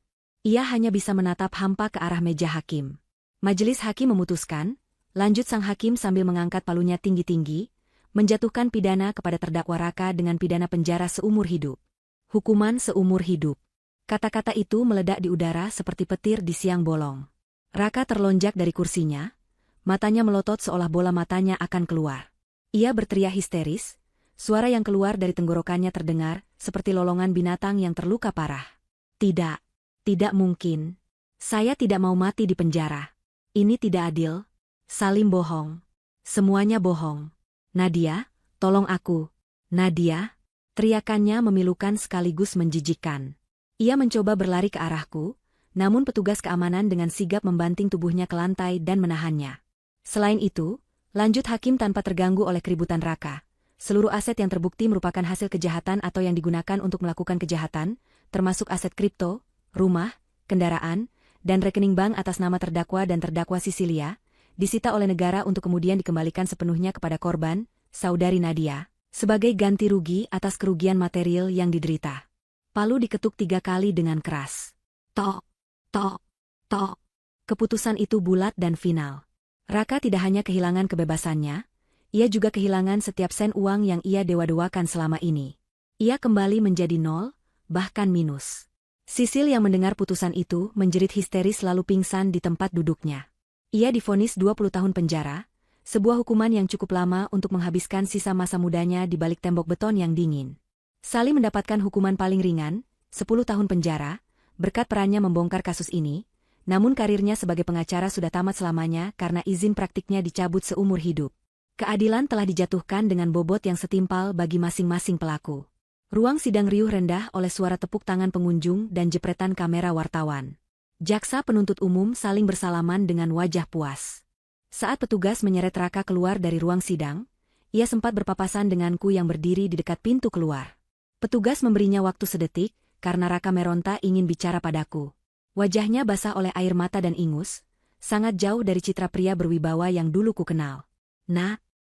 S1: Ia hanya bisa menatap hampa ke arah meja hakim. Majelis hakim memutuskan, lanjut sang hakim sambil mengangkat palunya tinggi-tinggi, menjatuhkan pidana kepada terdakwa Raka dengan pidana penjara seumur hidup. Hukuman seumur hidup. Kata-kata itu meledak di udara seperti petir di siang bolong. Raka terlonjak dari kursinya, matanya melotot seolah bola matanya akan keluar. Ia berteriak histeris, suara yang keluar dari tenggorokannya terdengar seperti lolongan binatang yang terluka parah. Tidak, tidak mungkin. Saya tidak mau mati di penjara. Ini tidak adil. Salim bohong. Semuanya bohong. Nadia, tolong aku. Nadia, teriakannya memilukan sekaligus menjijikkan. Ia mencoba berlari ke arahku, namun petugas keamanan dengan sigap membanting tubuhnya ke lantai dan menahannya. Selain itu, lanjut hakim tanpa terganggu oleh keributan Raka. Seluruh aset yang terbukti merupakan hasil kejahatan atau yang digunakan untuk melakukan kejahatan, termasuk aset kripto, rumah, kendaraan, dan rekening bank atas nama terdakwa dan terdakwa Sisilia, disita oleh negara untuk kemudian dikembalikan sepenuhnya kepada korban, saudari Nadia, sebagai ganti rugi atas kerugian material yang diderita. Palu diketuk 3 kali dengan keras. Tok, tok, tok. Keputusan itu bulat dan final. Raka tidak hanya kehilangan kebebasannya, ia juga kehilangan setiap sen uang yang ia dewa-dewakan selama ini. Ia kembali menjadi 0, bahkan minus. Sisil yang mendengar putusan itu menjerit histeris lalu pingsan di tempat duduknya. Ia divonis 20 tahun penjara, sebuah hukuman yang cukup lama untuk menghabiskan sisa masa mudanya di balik tembok beton yang dingin. Sali mendapatkan hukuman paling ringan, 10 tahun penjara, berkat perannya membongkar kasus ini, namun karirnya sebagai pengacara sudah tamat selamanya karena izin praktiknya dicabut seumur hidup. Keadilan telah dijatuhkan dengan bobot yang setimpal bagi masing-masing pelaku. Ruang sidang riuh rendah oleh suara tepuk tangan pengunjung dan jepretan kamera wartawan. Jaksa penuntut umum saling bersalaman dengan wajah puas. Saat petugas menyeret Raka keluar dari ruang sidang, ia sempat berpapasan denganku yang berdiri di dekat pintu keluar. Petugas memberinya waktu sedetik, karena Raka meronta ingin bicara padaku. Wajahnya basah oleh air mata dan ingus, sangat jauh dari citra pria berwibawa yang dulu ku kenal.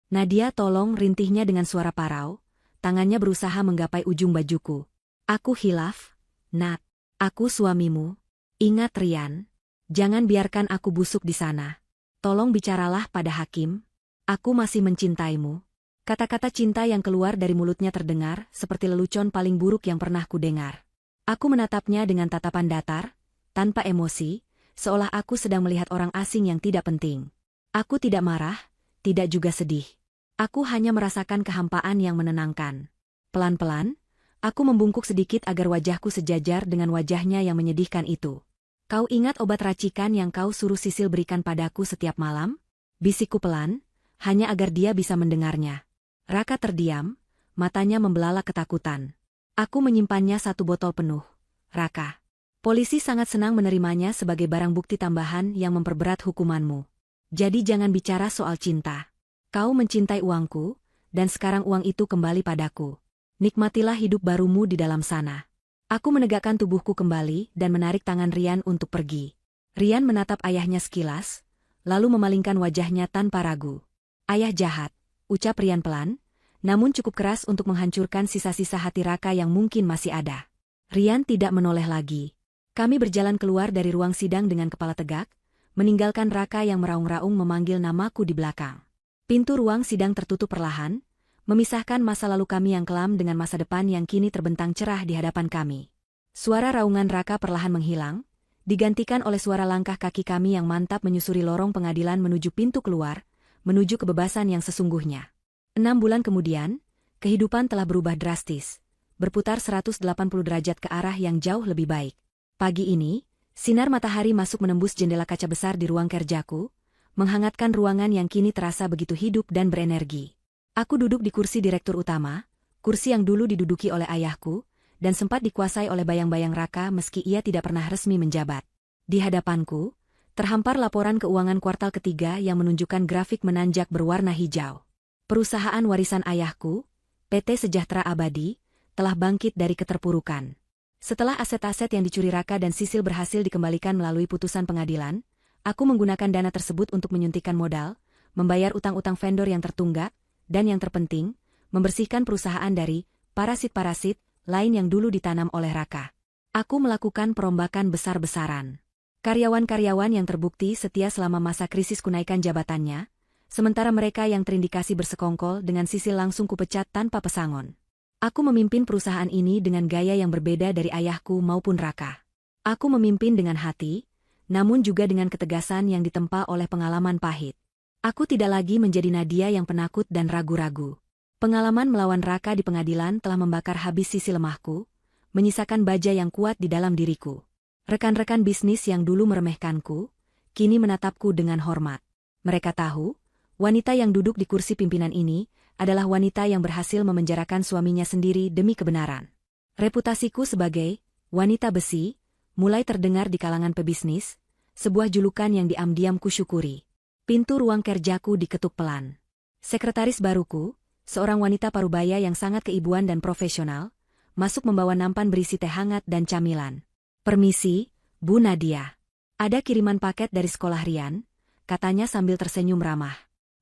S1: Nadia, tolong, rintihnya dengan suara parau, tangannya berusaha menggapai ujung bajuku. Aku hilaf, Nat. Aku suamimu. Ingat Rian, jangan biarkan aku busuk di sana. Tolong bicaralah pada hakim. Aku masih mencintaimu. Kata-kata cinta yang keluar dari mulutnya terdengar seperti lelucon paling buruk yang pernah kudengar. Aku menatapnya dengan tatapan datar, tanpa emosi, seolah aku sedang melihat orang asing yang tidak penting. Aku tidak marah, tidak juga sedih. Aku hanya merasakan kehampaan yang menenangkan. Pelan-pelan, Aku membungkuk sedikit agar wajahku sejajar dengan wajahnya yang menyedihkan itu. Kau ingat obat racikan yang kau suruh Sisil berikan padaku setiap malam? Bisikku pelan, hanya agar dia bisa mendengarnya. Raka terdiam, matanya membelalak ketakutan. Aku menyimpannya 1 botol penuh. Raka. Polisi sangat senang menerimanya sebagai barang bukti tambahan yang memperberat hukumanmu. Jadi jangan bicara soal cinta. Kau mencintai uangku, dan sekarang uang itu kembali padaku. Nikmatilah hidup barumu di dalam sana. Aku menegakkan tubuhku kembali dan menarik tangan Rian untuk pergi. Rian menatap ayahnya sekilas, lalu memalingkan wajahnya tanpa ragu. Ayah jahat, ucap Rian pelan, namun cukup keras untuk menghancurkan sisa-sisa hati Raka yang mungkin masih ada. Rian tidak menoleh lagi. Kami berjalan keluar dari ruang sidang dengan kepala tegak, meninggalkan Raka yang meraung-raung memanggil namaku di belakang. Pintu ruang sidang tertutup perlahan, memisahkan masa lalu kami yang kelam dengan masa depan yang kini terbentang cerah di hadapan kami. Suara raungan Raka perlahan menghilang, digantikan oleh suara langkah kaki kami yang mantap menyusuri lorong pengadilan menuju pintu keluar, menuju kebebasan yang sesungguhnya. 6 bulan kemudian, kehidupan telah berubah drastis, berputar 180 derajat ke arah yang jauh lebih baik. Pagi ini, sinar matahari masuk menembus jendela kaca besar di ruang kerjaku, menghangatkan ruangan yang kini terasa begitu hidup dan berenergi. Aku duduk di kursi direktur utama, kursi yang dulu diduduki oleh ayahku, dan sempat dikuasai oleh bayang-bayang Raka meski ia tidak pernah resmi menjabat. Di hadapanku, terhampar laporan keuangan kuartal ketiga yang menunjukkan grafik menanjak berwarna hijau. Perusahaan warisan ayahku, PT Sejahtera Abadi, telah bangkit dari keterpurukan. Setelah aset-aset yang dicuri Raka dan Sisil berhasil dikembalikan melalui putusan pengadilan, aku menggunakan dana tersebut untuk menyuntikkan modal, membayar utang-utang vendor yang tertunggak, dan yang terpenting, membersihkan perusahaan dari parasit-parasit lain yang dulu ditanam oleh Raka. Aku melakukan perombakan besar-besaran. Karyawan-karyawan yang terbukti setia selama masa krisis kunaikan jabatannya, sementara mereka yang terindikasi bersekongkol dengan Sisil langsung kupecat tanpa pesangon. Aku memimpin perusahaan ini dengan gaya yang berbeda dari ayahku maupun Raka. Aku memimpin dengan hati, namun juga dengan ketegasan yang ditempa oleh pengalaman pahit. Aku tidak lagi menjadi Nadia yang penakut dan ragu-ragu. Pengalaman melawan Raka di pengadilan telah membakar habis sisi lemahku, menyisakan baja yang kuat di dalam diriku. Rekan-rekan bisnis yang dulu meremehkanku, kini menatapku dengan hormat. Mereka tahu, wanita yang duduk di kursi pimpinan ini adalah wanita yang berhasil memenjarakan suaminya sendiri demi kebenaran. Reputasiku sebagai wanita besi mulai terdengar di kalangan pebisnis, sebuah julukan yang diam-diam kusyukuri. Pintu ruang kerjaku diketuk pelan. Sekretaris baruku, seorang wanita parubaya yang sangat keibuan dan profesional, masuk membawa nampan berisi teh hangat dan camilan. "Permisi, Bu Nadia. Ada kiriman paket dari sekolah Rian," katanya sambil tersenyum ramah.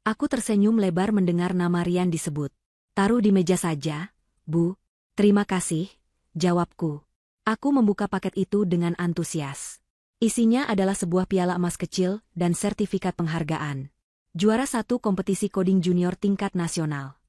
S1: Aku tersenyum lebar mendengar nama Rian disebut. "Taruh di meja saja, Bu." "Terima kasih," jawabku. Aku membuka paket itu dengan antusias. Isinya adalah sebuah piala emas kecil dan sertifikat penghargaan. Juara 1 kompetisi coding junior tingkat nasional.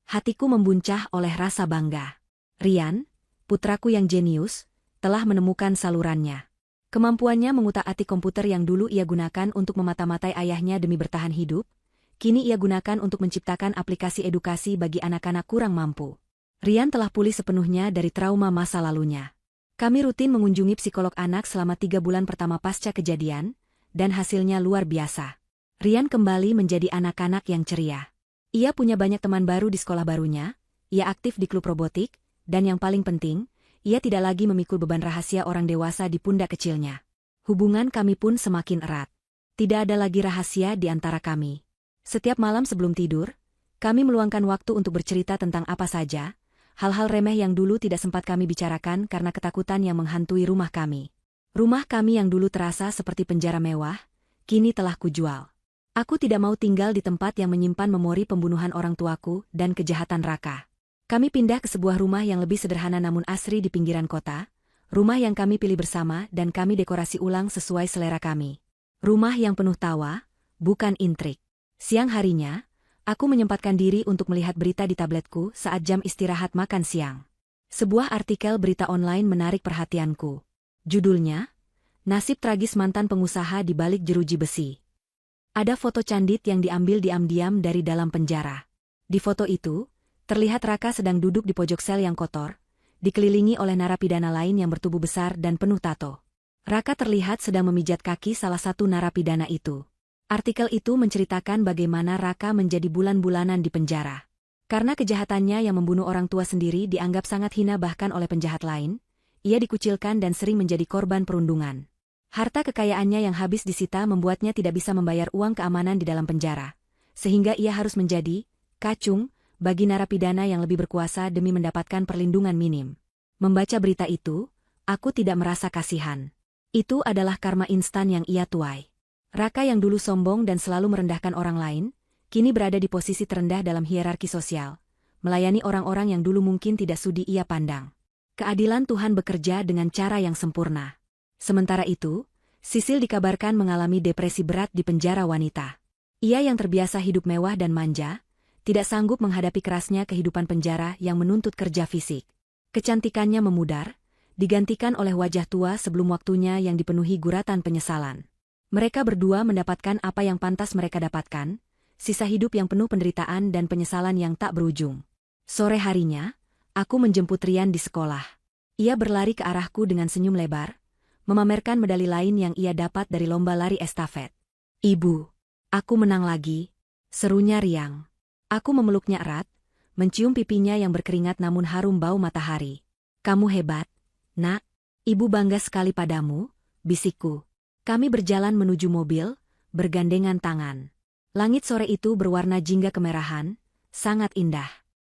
S1: Hatiku membuncah oleh rasa bangga. Rian, putraku yang jenius, telah menemukan salurannya. Kemampuannya mengutak-atik komputer yang dulu ia gunakan untuk memata-matai ayahnya demi bertahan hidup, kini ia gunakan untuk menciptakan aplikasi edukasi bagi anak-anak kurang mampu. Rian telah pulih sepenuhnya dari trauma masa lalunya. Kami rutin mengunjungi psikolog anak selama 3 bulan pertama pasca kejadian, dan hasilnya luar biasa. Rian kembali menjadi anak-anak yang ceria. Ia punya banyak teman baru di sekolah barunya, ia aktif di klub robotik, dan yang paling penting, ia tidak lagi memikul beban rahasia orang dewasa di pundak kecilnya. Hubungan kami pun semakin erat. Tidak ada lagi rahasia di antara kami. Setiap malam sebelum tidur, kami meluangkan waktu untuk bercerita tentang apa saja, hal-hal remeh yang dulu tidak sempat kami bicarakan karena ketakutan yang menghantui rumah kami. Rumah kami yang dulu terasa seperti penjara mewah, kini telah kujual. Aku tidak mau tinggal di tempat yang menyimpan memori pembunuhan orang tuaku dan kejahatan Raka. Kami pindah ke sebuah rumah yang lebih sederhana namun asri di pinggiran kota, rumah yang kami pilih bersama dan kami dekorasi ulang sesuai selera kami. Rumah yang penuh tawa, bukan intrik. Siang harinya, aku menyempatkan diri untuk melihat berita di tabletku saat jam istirahat makan siang. Sebuah artikel berita online menarik perhatianku. Judulnya, "Nasib Tragis Mantan Pengusaha di Balik Jeruji Besi." Ada foto candid yang diambil diam-diam dari dalam penjara. Di foto itu, terlihat Raka sedang duduk di pojok sel yang kotor, dikelilingi oleh narapidana lain yang bertubuh besar dan penuh tato. Raka terlihat sedang memijat kaki salah satu narapidana itu. Artikel itu menceritakan bagaimana Raka menjadi bulan-bulanan di penjara. Karena kejahatannya yang membunuh orang tua sendiri dianggap sangat hina bahkan oleh penjahat lain, ia dikucilkan dan sering menjadi korban perundungan. Harta kekayaannya yang habis disita membuatnya tidak bisa membayar uang keamanan di dalam penjara, sehingga ia harus menjadi kacung bagi narapidana yang lebih berkuasa demi mendapatkan perlindungan minim. Membaca berita itu, aku tidak merasa kasihan. Itu adalah karma instan yang ia tuai. Raka yang dulu sombong dan selalu merendahkan orang lain, kini berada di posisi terendah dalam hierarki sosial, melayani orang-orang yang dulu mungkin tidak sudi ia pandang. Keadilan Tuhan bekerja dengan cara yang sempurna. Sementara itu, Sisil dikabarkan mengalami depresi berat di penjara wanita. Ia yang terbiasa hidup mewah dan manja, tidak sanggup menghadapi kerasnya kehidupan penjara yang menuntut kerja fisik. Kecantikannya memudar, digantikan oleh wajah tua sebelum waktunya yang dipenuhi guratan penyesalan. Mereka berdua mendapatkan apa yang pantas mereka dapatkan, sisa hidup yang penuh penderitaan dan penyesalan yang tak berujung. Sore harinya, aku menjemput Rian di sekolah. Ia berlari ke arahku dengan senyum lebar, memamerkan medali lain yang ia dapat dari lomba lari estafet. "Ibu, aku menang lagi," serunya riang. Aku memeluknya erat, mencium pipinya yang berkeringat namun harum bau matahari. "Kamu hebat, Nak. Ibu bangga sekali padamu," bisikku. Kami berjalan menuju mobil, bergandengan tangan. Langit sore itu berwarna jingga kemerahan, sangat indah.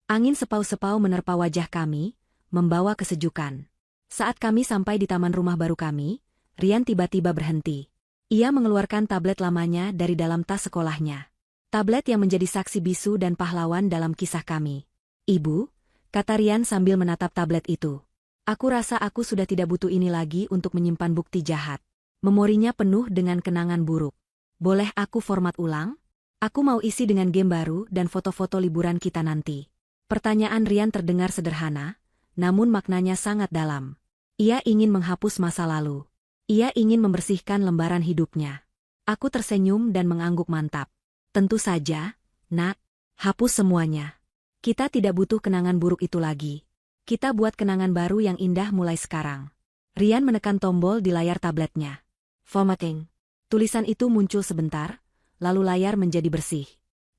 S1: Angin sepau-sepau menerpa wajah kami, membawa kesejukan. Saat kami sampai di taman rumah baru kami, Rian tiba-tiba berhenti. Ia mengeluarkan tablet lamanya dari dalam tas sekolahnya. Tablet yang menjadi saksi bisu dan pahlawan dalam kisah kami. "Ibu," kata Rian sambil menatap tablet itu. "Aku rasa aku sudah tidak butuh ini lagi untuk menyimpan bukti jahat. Memorinya penuh dengan kenangan buruk. Boleh aku format ulang? Aku mau isi dengan game baru dan foto-foto liburan kita nanti." Pertanyaan Rian terdengar sederhana, namun maknanya sangat dalam. Ia ingin menghapus masa lalu. Ia ingin membersihkan lembaran hidupnya. Aku tersenyum dan mengangguk mantap. "Tentu saja, Nak. Hapus semuanya. Kita tidak butuh kenangan buruk itu lagi. Kita buat kenangan baru yang indah mulai sekarang." Rian menekan tombol di layar tabletnya. "Formatting." Tulisan itu muncul sebentar, lalu layar menjadi bersih.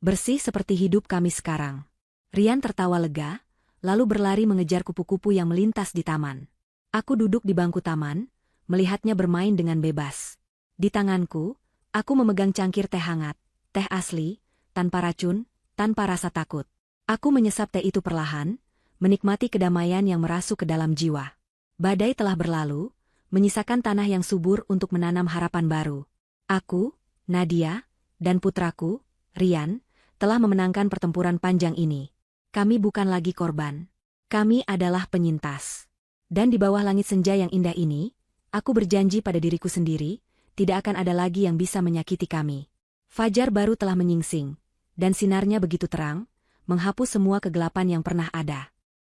S1: Bersih seperti hidup kami sekarang. Rian tertawa lega, lalu berlari mengejar kupu-kupu yang melintas di taman. Aku duduk di bangku taman, melihatnya bermain dengan bebas. Di tanganku, aku memegang cangkir teh hangat. Teh asli, tanpa racun, tanpa rasa takut. Aku menyesap teh itu perlahan, menikmati kedamaian yang merasuk ke dalam jiwa. Badai telah berlalu, menyisakan tanah yang subur untuk menanam harapan baru. Aku, Nadia, dan putraku, Rian, telah memenangkan pertempuran panjang ini. Kami bukan lagi korban. Kami adalah penyintas. Dan di bawah langit senja yang indah ini, aku berjanji pada diriku sendiri, tidak akan ada lagi yang bisa menyakiti kami. Fajar baru telah menyingsing, dan sinarnya begitu terang, menghapus semua kegelapan yang pernah ada.